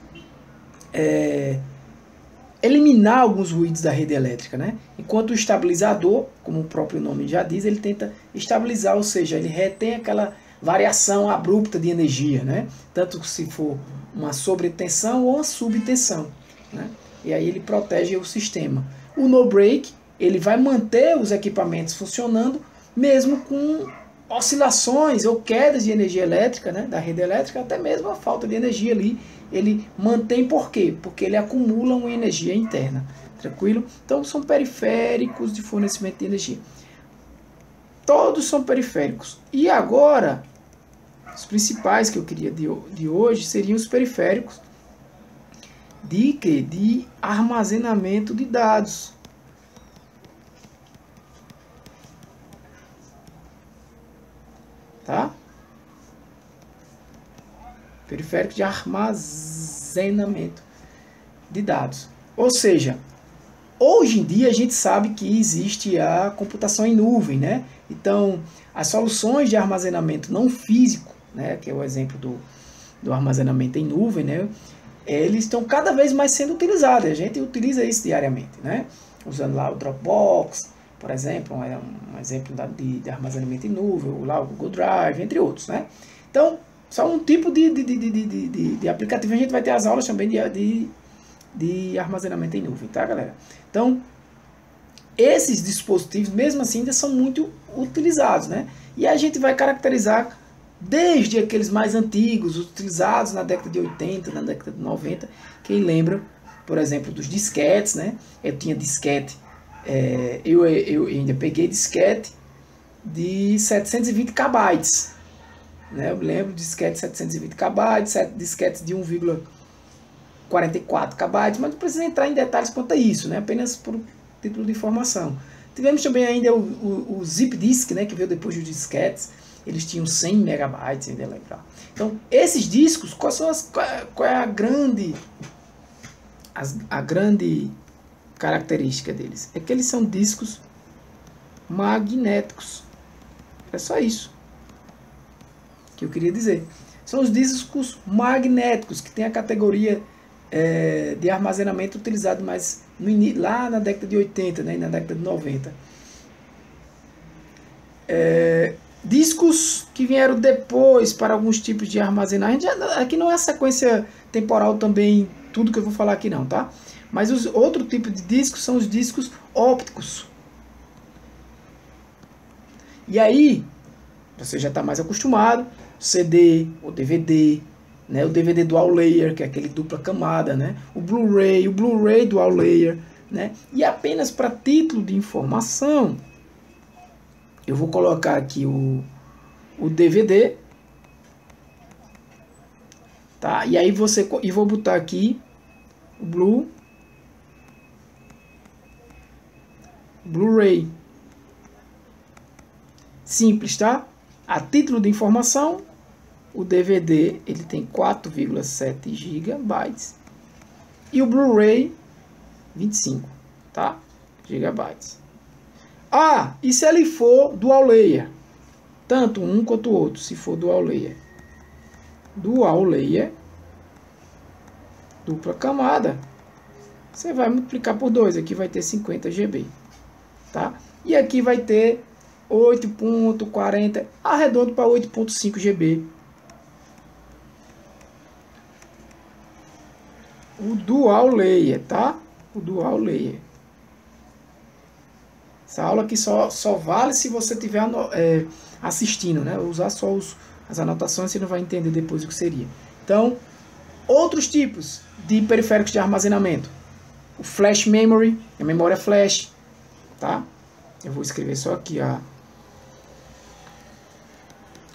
eliminar alguns ruídos da rede elétrica, né? Enquanto o estabilizador, como o próprio nome já diz, ele tenta estabilizar, ou seja, ele retém aquela variação abrupta de energia, né? Tanto se for uma sobretensão ou uma subtensão, né? E aí ele protege o sistema. O no-break, ele vai manter os equipamentos funcionando mesmo com oscilações ou quedas de energia elétrica, né, da rede elétrica, até mesmo a falta de energia ali, ele mantém. Por quê? Porque ele acumula uma energia interna, tranquilo? Então são periféricos de fornecimento de energia. Todos são periféricos. E agora, os principais que eu queria de hoje seriam os periféricos de quê? De armazenamento de dados. Tá? Periférico de armazenamento de dados. Ou seja, hoje em dia a gente sabe que existe a computação em nuvem, né? Então, as soluções de armazenamento não físico, né, que é o exemplo do armazenamento em nuvem, né, eles estão cada vez mais sendo utilizados. A gente utiliza isso diariamente, né? Usando lá o Dropbox, por exemplo, um exemplo de armazenamento em nuvem, lá o Google Drive, entre outros, né? Então, só um tipo de aplicativo. A gente vai ter as aulas também de armazenamento em nuvem, tá, galera? Então, esses dispositivos, mesmo assim, ainda são muito utilizados, né? E a gente vai caracterizar desde aqueles mais antigos, utilizados na década de 80, na década de 90. Quem lembra, por exemplo, dos disquetes, né? Eu tinha disquete, eu ainda peguei disquete de 720 KB, né? Eu me lembro de disquete de 720 KB, disquetes de 1,44 KB, mas não precisa entrar em detalhes quanto a isso, né? Apenas por título de informação. Tivemos também ainda o Zip Disk, né? Que veio depois dos disquetes. Eles tinham 100 megabytes, ainda lembrar. Então, esses discos, qual é a grande característica deles? É que eles são discos magnéticos. É só isso que eu queria dizer. São os discos magnéticos, que tem a categoria de armazenamento utilizado mais lá na década de 80, né, e na década de 90. Discos que vieram depois para alguns tipos de armazenagem. Aqui não é a sequência temporal também, tudo que eu vou falar aqui não, tá? Mas outro tipo de discos são os discos ópticos. E aí, você já está mais acostumado, CD, o DVD, né? O DVD dual layer, que é aquele dupla camada, né? O Blu-ray dual layer, né? E apenas para título de informação, eu vou colocar aqui o DVD, tá? E aí vou botar aqui o Blu-ray. Simples, tá? A título de informação, o DVD ele tem 4,7 GB e o Blu-ray 25, tá? Gigabytes. E se ele for dual layer? Tanto um quanto o outro, se for dual layer. Dual layer, dupla camada, você vai multiplicar por 2, aqui vai ter 50 GB, tá? E aqui vai ter 8.40, arredondo para 8.5 GB. O dual layer, tá? O dual layer. Essa aula aqui só vale se você estiver assistindo, né? Usar só as anotações, você não vai entender depois o que seria. Então, outros tipos de periféricos de armazenamento. O flash memory, a memória flash, tá? Eu vou escrever só aqui a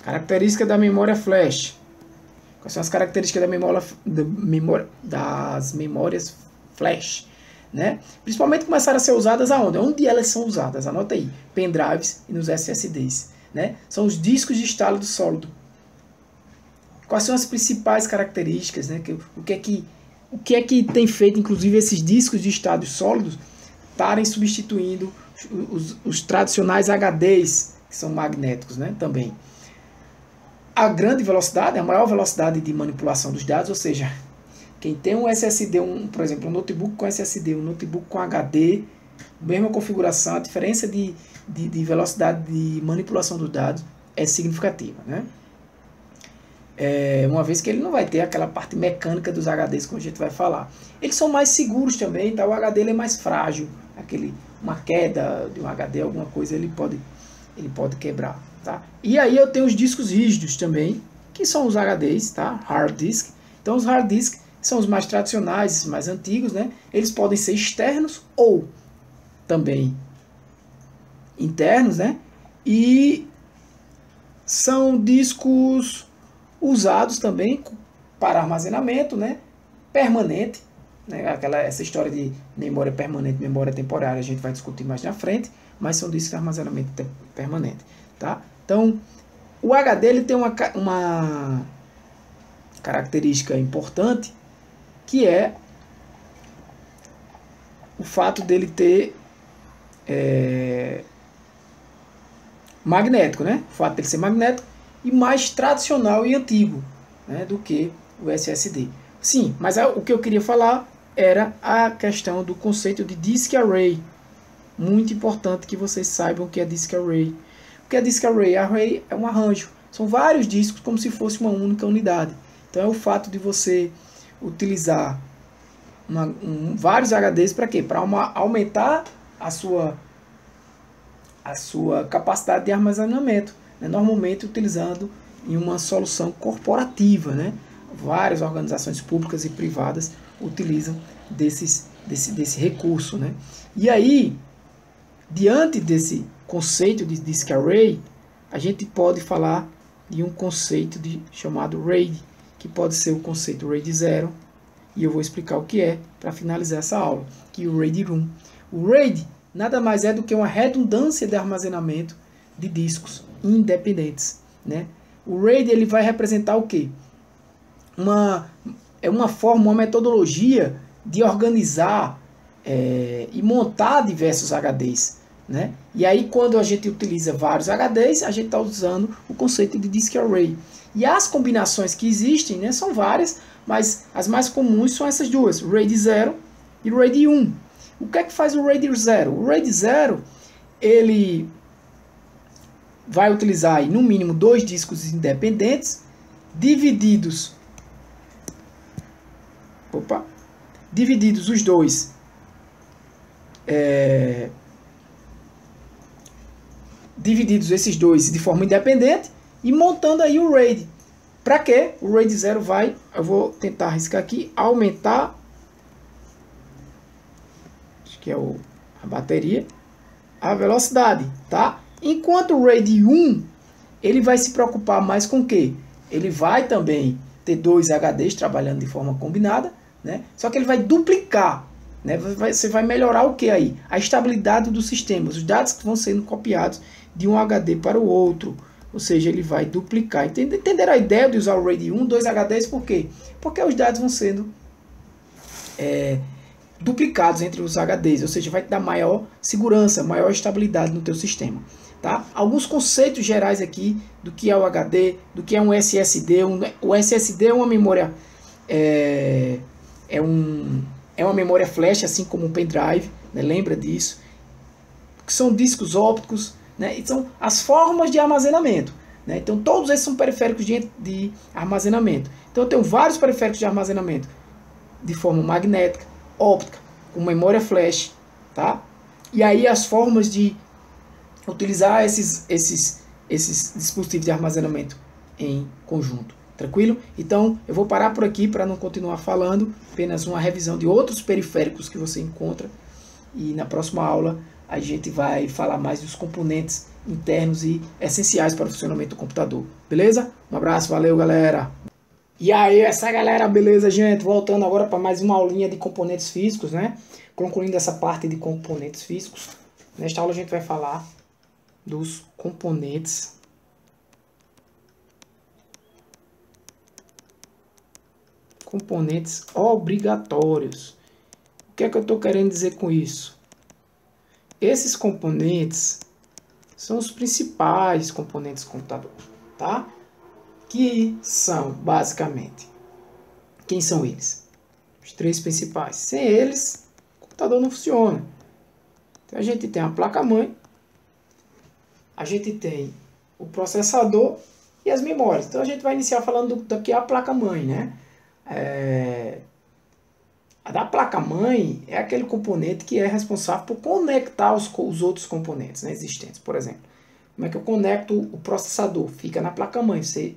característica da memória flash. Quais são as características das memórias flash, né? Principalmente começaram a ser usadas aonde? Onde elas são usadas? Anota aí. Pendrives e nos SSDs, né? São os discos de estado sólido. Quais são as principais características, né? O que é que tem feito, inclusive, esses discos de estado sólidos estarem substituindo os tradicionais HDs, que são magnéticos, né, também. A grande velocidade, a maior velocidade de manipulação dos dados, ou seja, quem tem um SSD, por exemplo, um notebook com SSD, um notebook com HD, mesma configuração, a diferença de velocidade de manipulação dos dados é significativa, né? Uma vez que ele não vai ter aquela parte mecânica dos HDs, como a gente vai falar. Eles são mais seguros também, tá? O HD ele é mais frágil, uma queda de um HD, alguma coisa, ele pode quebrar, tá? E aí eu tenho os discos rígidos também, que são os HDs, tá? Hard disk. Então os hard disk são os mais tradicionais, mais antigos, né? Eles podem ser externos ou também internos, né? E são discos usados também para armazenamento, né? Permanente, né? Essa história de memória permanente, memória temporária, a gente vai discutir mais na frente, mas são discos de armazenamento permanente, tá? Então, o HD ele tem uma característica importante, que é o fato dele ter magnético, né? O fato dele ser magnético e mais tradicional e antigo, né, do que o SSD. Sim, mas o que eu queria falar era a questão do conceito de disk array. Muito importante que vocês saibam o que é disk array. O que é disk array? Array é um arranjo. São vários discos como se fosse uma única unidade. Então é o fato de você utilizar vários HDs para quê? Para aumentar a sua capacidade de armazenamento, né? Normalmente utilizando em uma solução corporativa, né? Várias organizações públicas e privadas utilizam desse recurso, né? E aí, diante desse conceito de disk array, a gente pode falar de um conceito chamado RAID, que pode ser o conceito RAID 0, e eu vou explicar o que é para finalizar essa aula, que é o RAID ROM. O RAID nada mais é do que uma redundância de armazenamento de discos independentes, né? O RAID ele vai representar o quê? Uma forma, uma metodologia de organizar e montar diversos HDs, né? E aí quando a gente utiliza vários HDs, a gente está usando o conceito de disk array. E as combinações que existem, né, são várias, mas as mais comuns são essas duas, RAID 0 e RAID 1. O que é que faz o RAID 0? O RAID 0 ele vai utilizar aí, no mínimo 2 discos independentes divididos os dois divididos esses dois de forma independente e montando aí o RAID. Para quê? O RAID 0 eu vou tentar arriscar aqui, aumentar, acho que é a bateria, a velocidade, tá? Enquanto o RAID 1, ele vai se preocupar mais com o quê? Ele vai também ter 2 HDs trabalhando de forma combinada, né? Só que ele vai duplicar, né? Você vai melhorar o que aí? A estabilidade do sistema, os dados que vão sendo copiados de um HD para o outro, ou seja, ele vai duplicar. Entenderam a ideia de usar o RAID 1, 2 HDs, por quê? Porque os dados vão sendo duplicados entre os HDs, ou seja, vai te dar maior segurança, maior estabilidade no teu sistema. Tá? Alguns conceitos gerais aqui do que é o HD, do que é um SSD. O SSD é uma memória uma memória flash, assim como um pendrive, né? Lembra disso? Que são discos ópticos, né? E são as formas de armazenamento, né? Então todos esses são periféricos de armazenamento. Então eu tenho vários periféricos de armazenamento de forma magnética, óptica, com memória flash, tá? E aí as formas de utilizar esses dispositivos de armazenamento em conjunto. Tranquilo? Então, eu vou parar por aqui para não continuar falando, apenas uma revisão de outros periféricos que você encontra. E na próxima aula a gente vai falar mais dos componentes internos e essenciais para o funcionamento do computador. Beleza? Um abraço, valeu galera! E aí, essa galera, beleza, gente? Voltando agora para mais uma aulinha de componentes físicos, né? Concluindo essa parte de componentes físicos. Nesta aula a gente vai falar dos componentes obrigatórios. O que é que eu estou querendo dizer com isso? esses componentes são os principais componentes do computador, tá? Que são, basicamente, quem são eles? Os três principais. Sem eles, o computador não funciona. Então, a gente tem a placa-mãe, a gente tem o processador e as memórias. Então, a gente vai iniciar falando daqui a placa-mãe, né? A da placa-mãe é aquele componente que é responsável por conectar os outros componentes, né, existentes. Por exemplo, como é que eu conecto o processador? Fica na placa-mãe. Você, de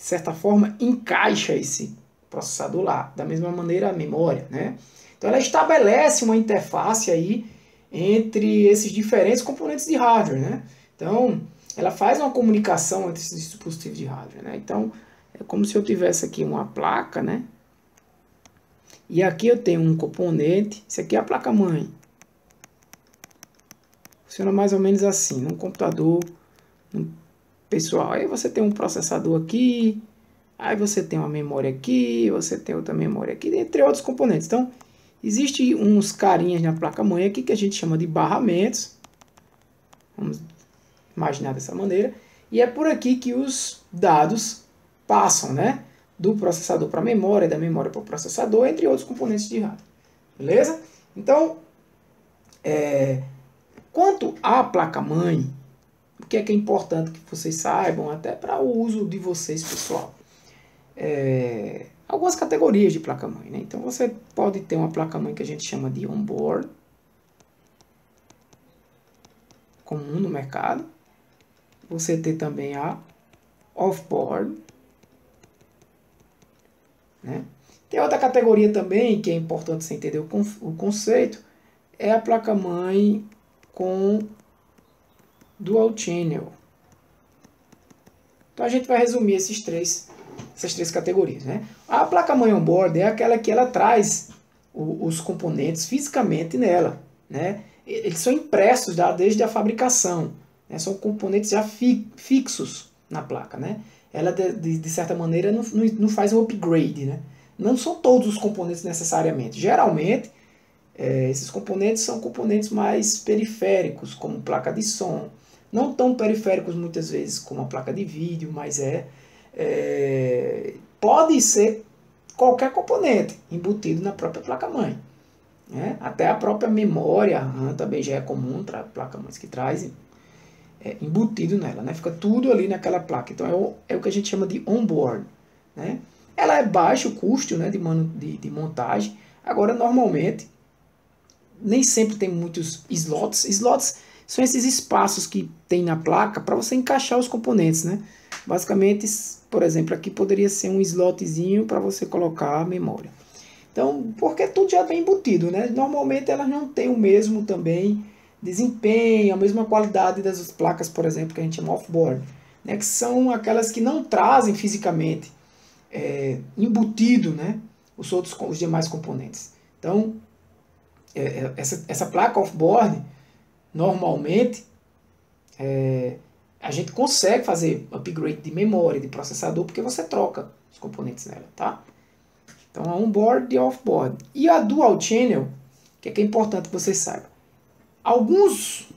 certa forma, encaixa esse processador lá. Da mesma maneira, a memória, né? Então, ela estabelece uma interface aí entre esses diferentes componentes de hardware, né? Então, ela faz uma comunicação entre esses dispositivos de hardware, né? Então, é como se eu tivesse aqui uma placa, né? E aqui eu tenho um componente, isso aqui é a placa-mãe. Funciona mais ou menos assim, num computador pessoal. Aí você tem um processador aqui, aí você tem uma memória aqui, você tem outra memória aqui, entre outros componentes. Então, existem uns carinhas na placa-mãe aqui que a gente chama de barramentos. Vamos imaginar dessa maneira. E é por aqui que os dados passam, né? Do processador para a memória, da memória para o processador, entre outros componentes de hardware. Beleza? Então, quanto à placa-mãe, o que é importante que vocês saibam, até para o uso de vocês, pessoal? Algumas categorias de placa-mãe, né? Então, você pode ter uma placa-mãe que a gente chama de on-board, comum no mercado. Você tem também a off-board, né? Tem outra categoria também, que é importante você entender o conceito, é a placa-mãe com dual channel. Então a gente vai resumir essas três categorias, né? A placa-mãe on-board é aquela que ela traz os componentes fisicamente nela, né? Eles são impressos desde a fabricação, né? São componentes já fixos na placa, né? Ela, de certa maneira, não faz um upgrade, né? Não são todos os componentes necessariamente. Geralmente, esses componentes são componentes mais periféricos, como placa de som. Não tão periféricos, muitas vezes, como a placa de vídeo, mas pode ser qualquer componente embutido na própria placa-mãe, né? Até a própria memória RAM também já é comum para placa-mães que trazem embutido nela, né? Fica tudo ali naquela placa. Então é o que a gente chama de on-board, né? Ela é baixo custo, né, de montagem. Agora, normalmente, nem sempre tem muitos slots. Slots são esses espaços que tem na placa para você encaixar os componentes, né? Basicamente, por exemplo, aqui poderia ser um slotzinho para você colocar a memória. Então, porque tudo já vem embutido, né? Normalmente elas não têm o mesmo também desempenho, a mesma qualidade das placas, por exemplo, que a gente chama off-board, né? Que são aquelas que não trazem fisicamente embutido, né, os demais componentes. Então, essa placa off-board, normalmente, a gente consegue fazer upgrade de memória, de processador, porque você troca os componentes nela, tá? Então, a on-board e a off-board. E a dual channel, que é importante que vocês saibam. Alguns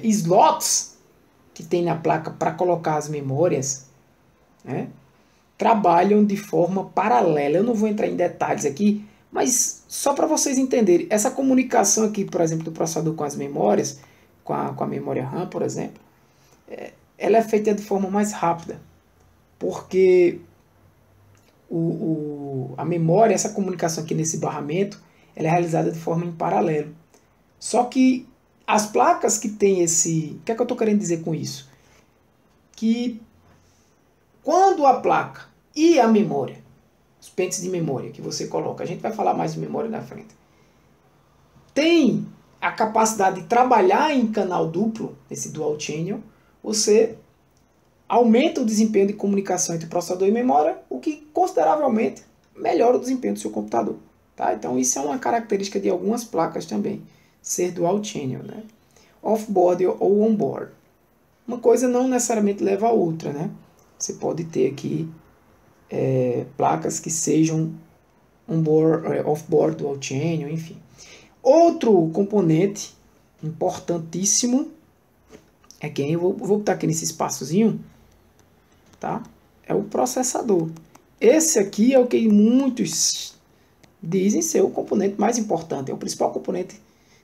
slots que tem na placa para colocar as memórias, né, trabalham de forma paralela. Eu não vou entrar em detalhes aqui, mas só para vocês entenderem, essa comunicação aqui, por exemplo, do processador com as memórias, com a memória RAM, por exemplo, ela é feita de forma mais rápida, porque a memória, essa comunicação aqui nesse barramento, ela é realizada de forma em paralelo. Só que as placas que tem esse... O que é que eu estou querendo dizer com isso? Que quando a placa e a memória, os pentes de memória que você coloca, a gente vai falar mais de memória na frente, tem a capacidade de trabalhar em canal duplo, esse dual channel, você aumenta o desempenho de comunicação entre processador e memória, o que consideravelmente melhora o desempenho do seu computador. Tá? Então isso é uma característica de algumas placas também, ser dual channel, né? Off-board ou on-board. Uma coisa não necessariamente leva a outra, né? Você pode ter aqui placas que sejam on-board, off-board, dual channel, enfim. Outro componente importantíssimo é quem? Eu vou botar aqui nesse espaçozinho, tá? É o processador. Esse aqui é o que muitos dizem ser o componente mais importante, é o principal componente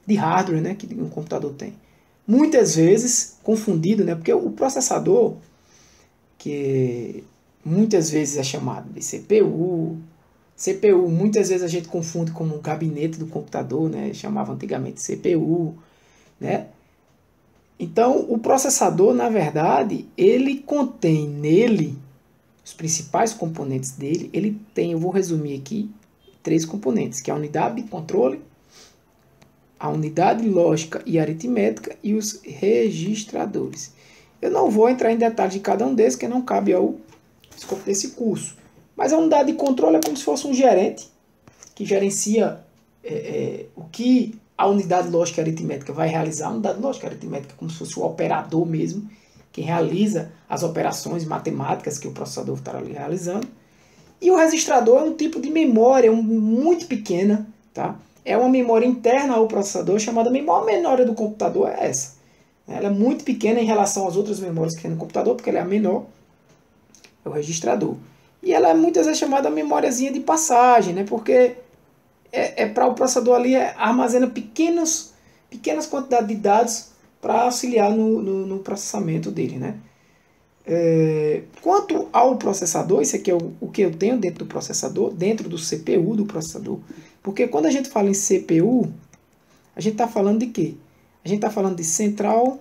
de hardware, né, que um computador tem. Muitas vezes confundido, né, porque o processador, que muitas vezes é chamado de CPU, muitas vezes a gente confunde com o gabinete do computador, né, chamava antigamente CPU, né. Então, o processador, na verdade, ele contém nele, os principais componentes dele, ele tem, eu vou resumir aqui, 3 componentes, que é a unidade de controle, a unidade lógica e aritmética e os registradores. Eu não vou entrar em detalhes de cada um desses, que não cabe ao escopo desse curso. Mas a unidade de controle é como se fosse um gerente que gerencia o que a unidade lógica e aritmética vai realizar. A unidade lógica e aritmética é como se fosse o operador mesmo, que realiza as operações matemáticas que o processador está ali realizando. E o registrador é um tipo de memória muito pequena, tá? É uma memória interna ao processador, chamada memória do computador, é essa. Ela é muito pequena em relação às outras memórias que tem no computador, porque ela é a menor, é o registrador. E ela é muitas vezes chamada memóriazinha de passagem, né? Porque para o processador ali armazena pequenas quantidades de dados para auxiliar no processamento dele, né? Quanto ao processador, isso aqui é o que eu tenho dentro do processador, dentro do CPU do processador. Porque quando a gente fala em CPU, a gente está falando de quê? A gente está falando de central,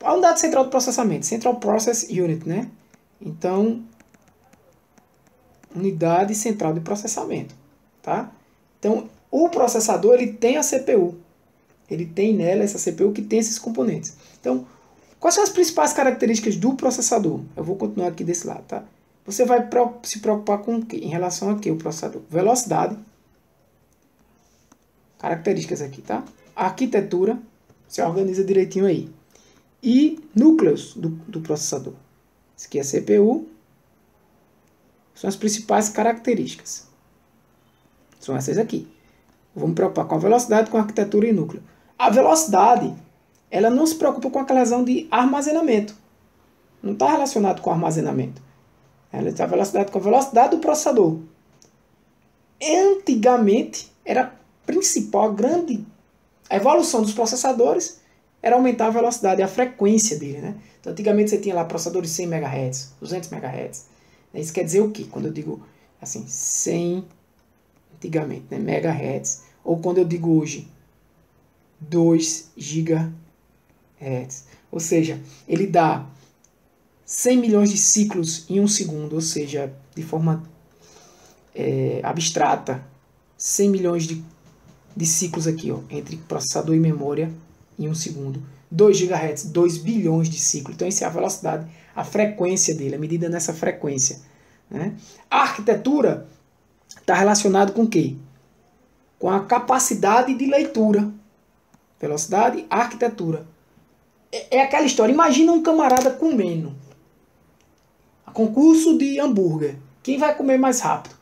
a unidade central do processamento, Central Process Unit, né? Então, unidade central de processamento, tá? Então, o processador, ele tem a CPU. Ele tem nela essa CPU que tem esses componentes. Então, quais são as principais características do processador? Eu vou continuar aqui desse lado, tá? Você vai se preocupar com o quê? Em relação a quê? O processador? Velocidade. Características aqui, tá? Arquitetura. Você organiza direitinho aí. E núcleos do processador. Isso aqui é CPU. São as principais características. São essas aqui. Vou me preocupar com a velocidade, com a arquitetura e núcleo. A velocidade, ela não se preocupa com a questão de armazenamento. Não está relacionado com armazenamento. Ela está relacionada com a velocidade do processador. Antigamente, era principal, a evolução dos processadores era aumentar a velocidade e a frequência dele, né? Então, antigamente você tinha lá processadores de 100 MHz, 200 MHz. Isso quer dizer o quê? Quando eu digo assim, 100 antigamente, né, megahertz, ou quando eu digo hoje 2 gigahertz. Ou seja, ele dá 100 milhões de ciclos em um segundo, ou seja, de forma abstrata, 100 milhões de ciclos aqui, ó, entre processador e memória em um segundo. 2 GHz, 2 bilhões de ciclos. Então, essa é a velocidade, a frequência dele, a medida nessa frequência, né? A arquitetura está relacionado com o quê? Com a capacidade de leitura. Velocidade, arquitetura. É aquela história. Imagina um camarada comendo. A concurso de hambúrguer. Quem vai comer mais rápido?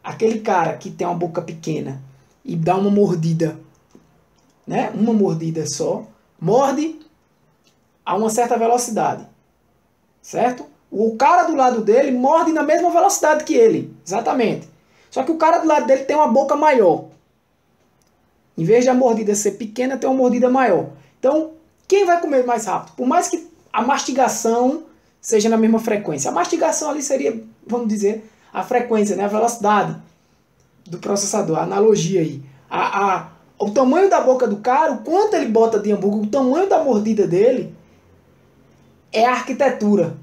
Aquele cara que tem uma boca pequena e dá uma mordida, né? Uma mordida só. Morde a uma certa velocidade. Certo? O cara do lado dele morde na mesma velocidade que ele. Exatamente. Só que o cara do lado dele tem uma boca maior. Em vez de a mordida ser pequena, tem uma mordida maior. Então, quem vai comer mais rápido? Por mais que a mastigação seja na mesma frequência. A mastigação ali seria, vamos dizer, a frequência, né? A velocidade do processador. A analogia aí. O tamanho da boca do cara, o quanto ele bota de hambúrguer, o tamanho da mordida dele, é a arquitetura.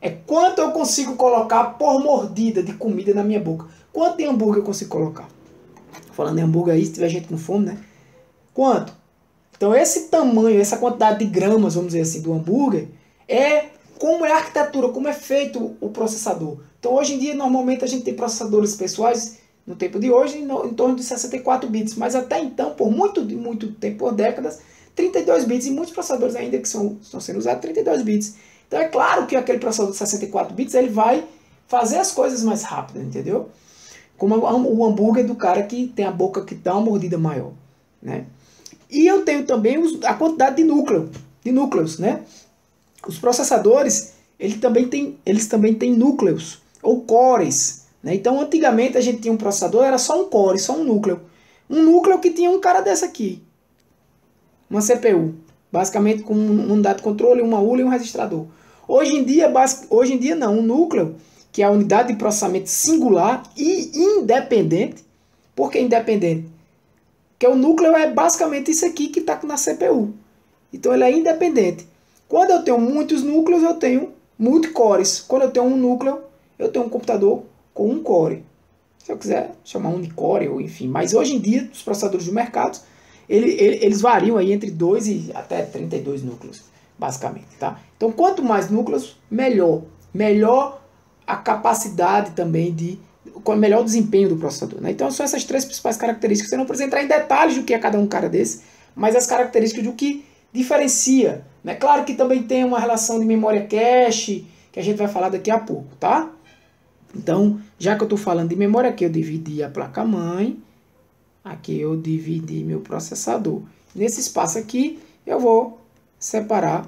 É quanto eu consigo colocar por mordida de comida na minha boca. Quanto de hambúrguer eu consigo colocar? Falando em hambúrguer aí, se tiver gente com fome, né? Quanto? Então esse tamanho, essa quantidade de gramas, vamos dizer assim, do hambúrguer, é como é a arquitetura, como é feito o processador. Então hoje em dia, normalmente a gente tem processadores pessoais, no tempo de hoje, em torno de 64 bits. Mas até então, por muito tempo, por décadas, 32 bits. E muitos processadores ainda que estão sendo usados, 32 bits. Então é claro que aquele processador de 64 bits, ele vai fazer as coisas mais rápido, entendeu? como o hambúrguer do cara que tem a boca que dá uma mordida maior, né? E eu tenho também a quantidade de núcleos, né? Os processadores, eles também têm núcleos, ou cores, né? Então, antigamente a gente tinha um processador, era só um core, só um núcleo. Um núcleo que tinha um cara dessa aqui, uma CPU, basicamente com uma unidade de controle, uma ULA e um registrador. Hoje em dia não, um núcleo, que é a unidade de processamento singular e independente. Por que independente? Porque o núcleo é basicamente isso aqui que está na CPU. Então ele é independente. Quando eu tenho muitos núcleos, eu tenho multicores. Quando eu tenho um núcleo, eu tenho um computador com um core. Se eu quiser chamar unicore, ou enfim. Mas hoje em dia, os processadores do mercado, eles variam aí entre 2 e até 32 núcleos, basicamente. Tá? Então, quanto mais núcleos, melhor. Melhor a capacidade também de... melhor o desempenho do processador. Né? Então, são essas 3 principais características. Você não precisa entrar em detalhes do que é cada um cara desse, mas as características do que diferencia. Né? Claro que também tem uma relação de memória cache, que a gente vai falar daqui a pouco, tá? Então, já que eu estou falando de memória, aqui eu dividi a placa-mãe, aqui eu dividi meu processador. Nesse espaço aqui, eu vou separar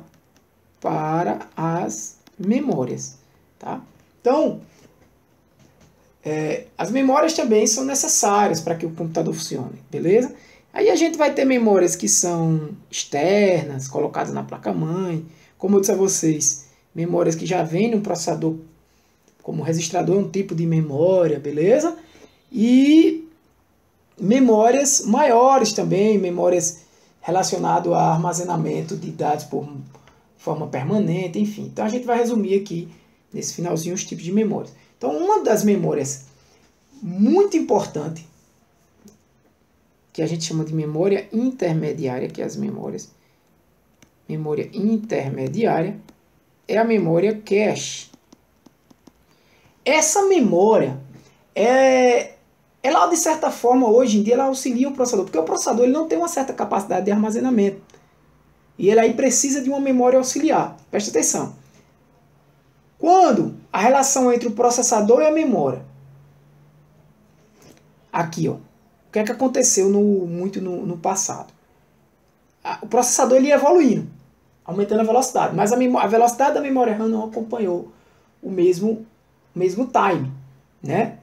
para as memórias, tá? Então, as memórias também são necessárias para que o computador funcione, beleza? Aí a gente vai ter memórias que são externas, colocadas na placa-mãe. Como eu disse a vocês, memórias que já vêm no processador, como registrador é um tipo de memória, beleza? E memórias maiores também, memórias relacionadas a armazenamento de dados por forma permanente, enfim. Então a gente vai resumir aqui, nesse finalzinho, os tipos de memórias. Então uma das memórias muito importante, que a gente chama de memória intermediária, que é as memórias. Memória intermediária é a memória cache. Essa memória, ela de certa forma, hoje em dia, ela auxilia o processador, porque o processador ele não tem uma certa capacidade de armazenamento. E ele aí precisa de uma memória auxiliar. Presta atenção. Quando a relação entre o processador e a memória, aqui, ó, o que é que aconteceu muito no passado? O processador ele ia evoluindo, aumentando a velocidade, mas a velocidade da memória RAM não acompanhou o mesmo time, né?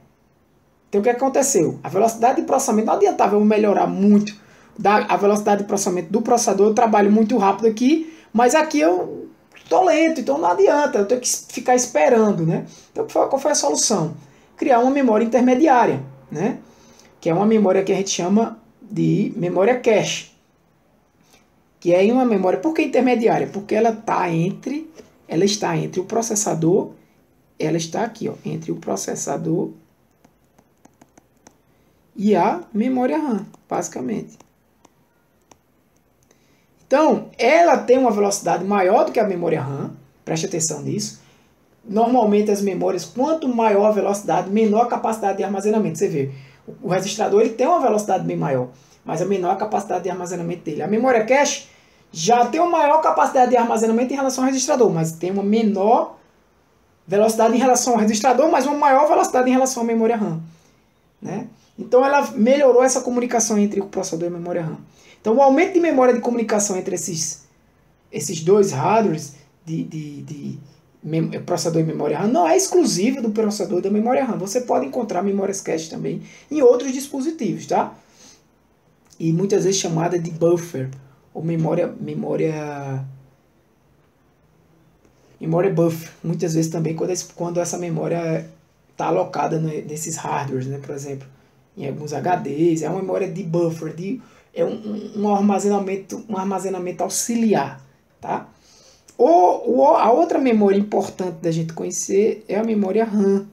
Então o que aconteceu? A velocidade de processamento, não adiantava eu melhorar muito a velocidade de processamento do processador, eu trabalho muito rápido aqui, mas aqui eu estou lento, então não adianta, eu tenho que ficar esperando, né? Então qual foi a solução? Criar uma memória intermediária, né? Que é uma memória que a gente chama de memória cache. Que é uma memória, por que intermediária? Porque ela está entre o processador, ela está aqui, ó, entre o processador e a memória RAM, basicamente. Então, ela tem uma velocidade maior do que a memória RAM, preste atenção nisso. Normalmente as memórias, quanto maior a velocidade, menor a capacidade de armazenamento. Você vê, o registrador ele tem uma velocidade bem maior, mas a menor a capacidade de armazenamento dele. A memória cache já tem uma maior capacidade de armazenamento em relação ao registrador, mas tem uma menor velocidade em relação ao registrador, mas uma maior velocidade em relação à memória RAM, né? Então ela melhorou essa comunicação entre o processador e a memória RAM. Então o aumento de memória de comunicação entre esses dois hardwares de processador e memória RAM não é exclusivo do processador e da memória RAM. Você pode encontrar memórias cache também em outros dispositivos, tá? E muitas vezes chamada de buffer, ou memória buffer. Muitas vezes também quando essa memória está alocada nesses hardwares, né? Por exemplo, em alguns HDs, é uma memória de buffer, é um armazenamento auxiliar, tá? A outra memória importante da gente conhecer é a memória RAM.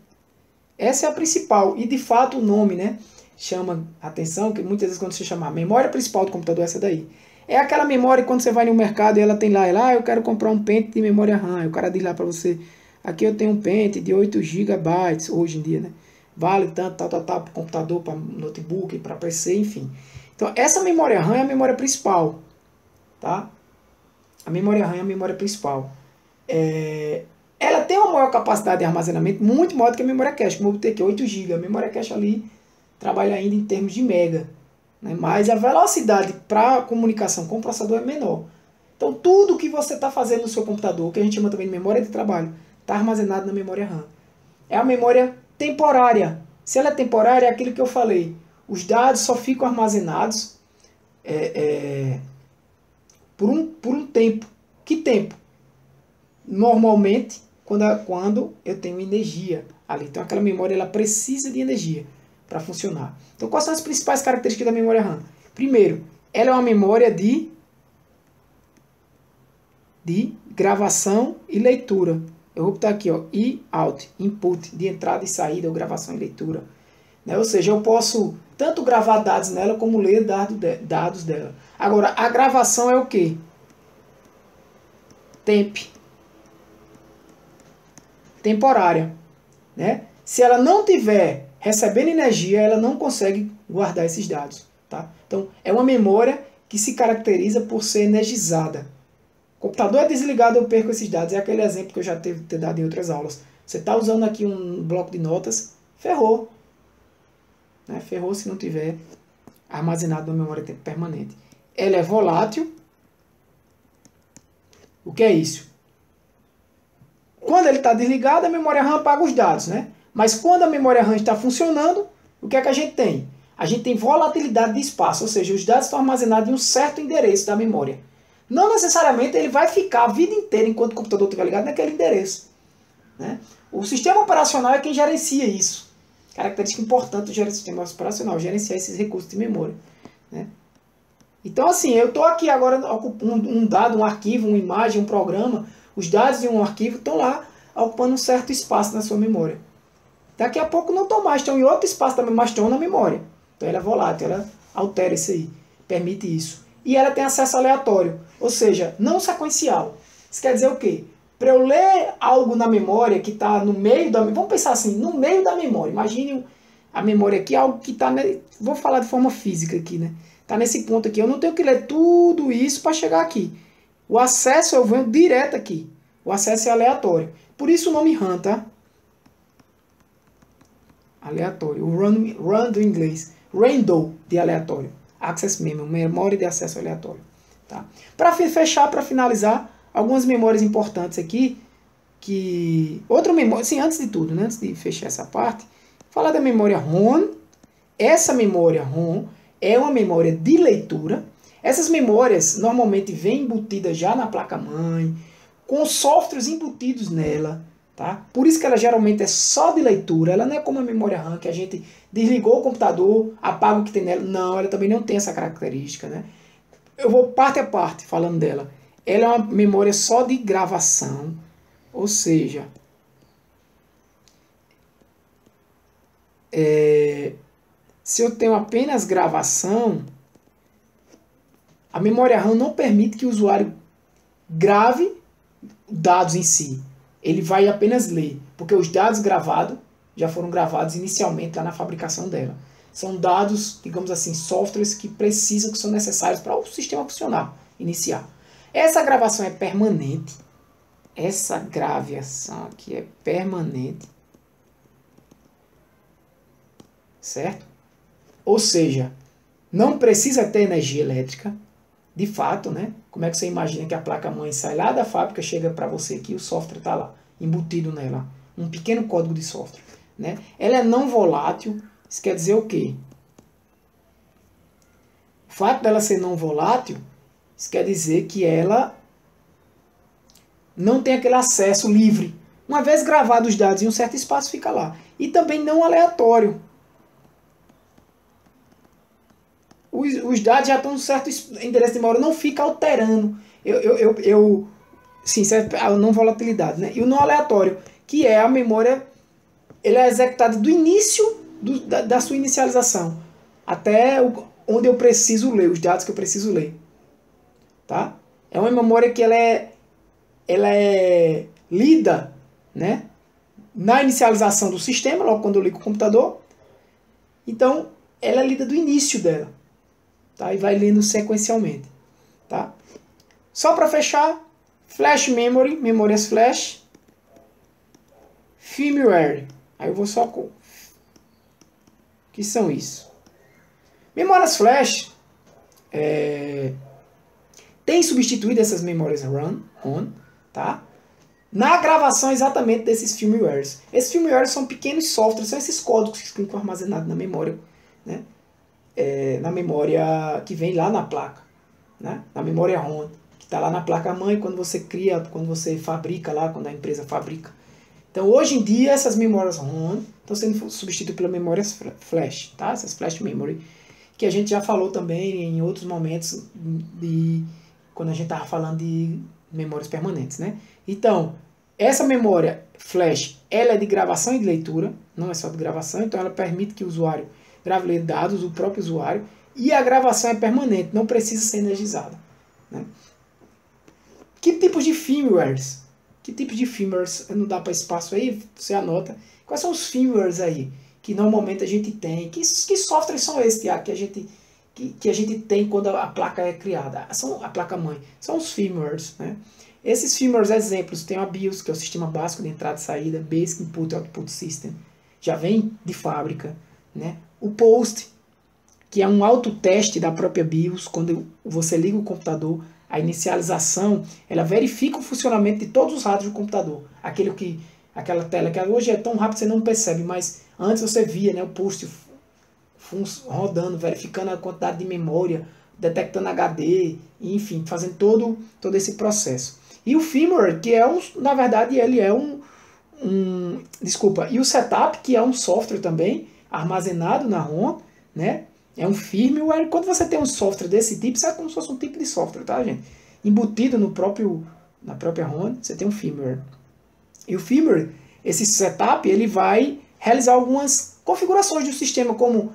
Essa é a principal, e de fato o nome, né, chama atenção, que muitas vezes quando você chama a memória principal do computador é essa daí. É aquela memória que quando você vai no mercado e ela tem lá, eu quero comprar um pente de memória RAM, e o cara diz lá para você, aqui eu tenho um pente de 8 GB hoje em dia, né? Vale tanto, tal, para computador, para notebook, para PC, enfim. Então essa memória RAM é a memória principal, tá? A memória RAM é a memória principal. ela tem uma maior capacidade de armazenamento, muito maior do que a memória cache, como eu botei aqui, 8 GB. A memória cache ali trabalha ainda em termos de mega, né? Mas a velocidade para comunicação com o processador é menor. Então tudo que você está fazendo no seu computador, que a gente chama também de memória de trabalho, está armazenado na memória RAM. É a memória temporária. Se ela é temporária, é aquilo que eu falei. Os dados só ficam armazenados por um tempo. Que tempo? Normalmente, quando eu tenho energia ali. Então aquela memória ela precisa de energia para funcionar. Então quais são as principais características da memória RAM? Primeiro, ela é uma memória de gravação e leitura. Eu vou botar aqui, ó, in, out, input, de entrada e saída, ou gravação e leitura. Né? Ou seja, eu posso tanto gravar dados nela, como ler dados dela. Agora, a gravação é o quê? Temporária. Né? Se ela não tiver recebendo energia, ela não consegue guardar esses dados. Tá? Então, é uma memória que se caracteriza por ser energizada. O computador é desligado, eu perco esses dados. É aquele exemplo que eu já ter dado em outras aulas. Você está usando aqui um bloco de notas, ferrou. Né? Ferrou se não tiver armazenado na memória permanente. Ela é volátil. O que é isso? Quando ele está desligado, a memória RAM apaga os dados. Né? Mas quando a memória RAM está funcionando, o que é que a gente tem? A gente tem volatilidade de espaço, ou seja, os dados estão armazenados em um certo endereço da memória. Não necessariamente ele vai ficar a vida inteira, enquanto o computador estiver ligado, naquele endereço. Né? O sistema operacional é quem gerencia isso. Característica importante do sistema operacional, gerenciar esses recursos de memória. Né? Então, assim, eu estou aqui agora, um dado, um arquivo, uma imagem, um programa, os dados de um arquivo estão lá, ocupando um certo espaço na sua memória. Daqui a pouco não estão mais, estão em outro espaço da memória, mas estão na memória. Então ela é volátil, ela altera isso aí, permite isso. E ela tem acesso aleatório, ou seja, não sequencial. Isso quer dizer o quê? Para eu ler algo na memória que está no meio da memória, vamos pensar assim, no meio da memória. Imagine a memória aqui, algo que está... Vou falar de forma física aqui, né? Está nesse ponto aqui. Eu não tenho que ler tudo isso para chegar aqui. O acesso eu venho direto aqui. O acesso é aleatório. Por isso o nome RAM, tá? Aleatório. O run do inglês. Random de aleatório. Access Memory, memória de acesso aleatório. Tá? Para fechar, para finalizar, algumas memórias importantes aqui. Outra memória, sim, antes de tudo, né, antes de fechar essa parte, falar da memória ROM. Essa memória ROM é uma memória de leitura. Essas memórias normalmente vêm embutidas já na placa-mãe, com softwares embutidos nela. Tá? Por isso que ela geralmente é só de leitura, ela não é como a memória RAM, que a gente desligou o computador, apaga o que tem nela. Não, ela também não tem essa característica. Né? Eu vou parte a parte falando dela. Ela é uma memória só de gravação, ou seja, se eu tenho apenas gravação, a memória RAM não permite que o usuário grave dados em si. Ele vai apenas ler, porque os dados gravados já foram gravados inicialmente lá na fabricação dela. São dados, digamos assim, softwares que precisam, que são necessários para o sistema funcionar, iniciar. Essa gravação é permanente. Essa gravação aqui é permanente. Certo? Ou seja, não precisa ter energia elétrica. De fato, né? Como é que você imagina que a placa-mãe sai lá da fábrica, chega para você aqui, o software está lá, embutido nela. Um pequeno código de software. Né? Ela é não volátil. Isso quer dizer o quê? O fato dela ser não volátil, isso quer dizer que ela não tem aquele acesso livre. Uma vez gravados os dados em um certo espaço, fica lá. E também não aleatório. Os dados já estão em um certo endereço de memória, não fica alterando. Sim, a não volatilidade. Né? E o não aleatório, que é a memória, ele é executado do início da sua inicialização até onde eu preciso ler, os dados que eu preciso ler. Tá? É uma memória que ela é lida, né, na inicialização do sistema, logo quando eu ligo o computador. Então, ela é lida do início dela. Tá? E vai lendo sequencialmente. Tá? Só para fechar, Flash Memory, memórias flash. firmware. Aí eu vou só com... que são isso? Memórias flash tem substituído essas memórias ROM, tá? Na gravação exatamente desses firmwares. Esses firmwares são pequenos softwares, são esses códigos que ficam armazenados na memória, né? Na memória que vem lá na placa, né? Na memória ROM, que está lá na placa-mãe quando você cria, quando você fabrica lá, quando a empresa fabrica. Então, hoje em dia, essas memórias ROM estão sendo substituídas pelas memórias flash, tá? Essas flash memory, que a gente já falou também em outros momentos, quando a gente estava falando de memórias permanentes, né? Então, essa memória flash, ela é de gravação e de leitura, não é só de gravação, então ela permite que o usuário grave e leia dados, o próprio usuário, e a gravação é permanente, não precisa ser energizada, né? Que tipos de firmwares? Que tipo de firmwares, não dá para espaço aí, você anota. Quais são os firmwares aí que normalmente a gente tem? Que softwares são esses, Tiago, que a gente tem quando a placa é criada? São a placa-mãe. São os firmwares, né? Esses firmwares, exemplos, tem a BIOS, que é o sistema básico de entrada e saída, Basic Input Output System, já vem de fábrica, né? O POST, que é um autoteste da própria BIOS, quando você liga o computador, a inicialização, ela verifica o funcionamento de todos os hardwares do computador. Aquela tela que hoje é tão rápido que você não percebe, mas antes você via, né, o POST rodando, verificando a quantidade de memória, detectando HD, enfim, fazendo todo esse processo. E o firmware, que é na verdade, ele é desculpa, e o setup, que é um software também, armazenado na ROM, né? É um firmware. Quando você tem um software desse tipo, isso é como se fosse um tipo de software, tá, gente? Embutido na própria ROM, você tem um firmware. E o firmware, esse setup, ele vai realizar algumas configurações do sistema, como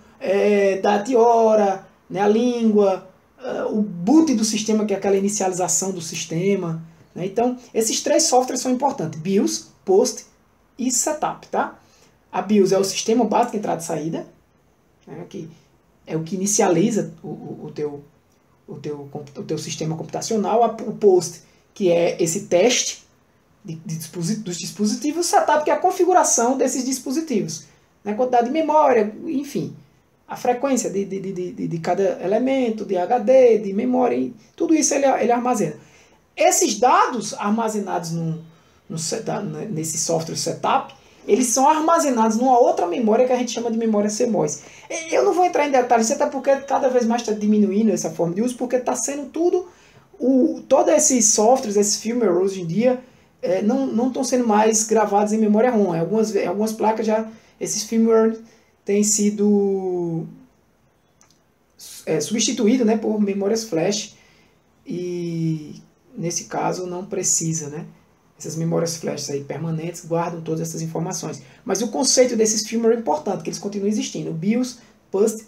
data e hora, né, a língua, o boot do sistema, que é aquela inicialização do sistema, né? Então, esses três softwares são importantes: BIOS, POST e setup, tá? A BIOS é o sistema básico de entrada e saída, né, que é o que inicializa o teu sistema computacional. O POST, que é esse teste dos dispositivos. O setup, que é a configuração desses dispositivos, né? Quantidade de memória, enfim, a frequência de cada elemento, de HD, de memória, tudo isso ele armazena. Esses dados armazenados nesse software setup, eles são armazenados numa outra memória que a gente chama de memória CMOS. Eu não vou entrar em detalhes, até porque cada vez mais está diminuindo essa forma de uso, porque está sendo todos esses softwares, esses firmware hoje em dia, não estão sendo mais gravados em memória ROM. Em algumas placas já, esses firmware têm sido substituídos, né, por memórias flash, e nesse caso não precisa, né? Essas memórias flash aí permanentes guardam todas essas informações. Mas o conceito desses firmware é importante, que eles continuam existindo. O BIOS, POST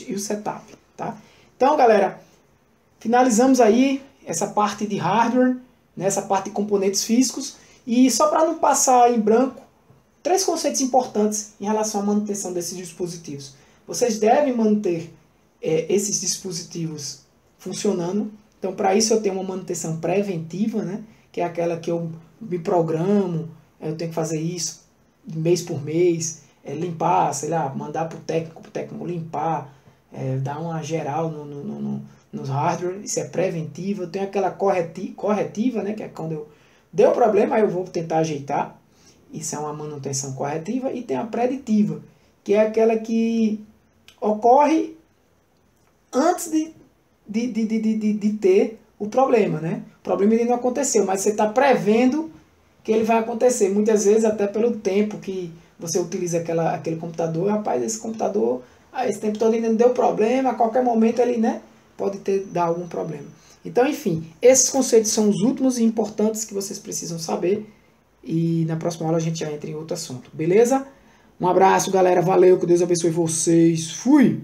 e o setup, tá? Então, galera, finalizamos aí essa parte de hardware, né, essa parte de componentes físicos. E só para não passar em branco, 3 conceitos importantes em relação à manutenção desses dispositivos. Vocês devem manter esses dispositivos funcionando. Então, para isso eu tenho uma manutenção preventiva, né, que é aquela que eu me programo, eu tenho que fazer isso mês por mês, limpar, sei lá, mandar para o técnico limpar, dar uma geral nos hardware, isso é preventivo. Eu tenho aquela corretiva, né, que é quando deu problema, aí eu vou tentar ajeitar, isso é uma manutenção corretiva. E tem a preditiva, que é aquela que ocorre antes de ter o problema, né? O problema ele não aconteceu, mas você está prevendo que ele vai acontecer. Muitas vezes até pelo tempo que você utiliza aquele computador. Rapaz, esse computador, esse tempo todo ainda não deu problema, a qualquer momento ele, né, pode dar algum problema. Então, enfim, esses conceitos são os últimos e importantes que vocês precisam saber. E na próxima aula a gente já entra em outro assunto, beleza? Um abraço, galera. Valeu, que Deus abençoe vocês. Fui!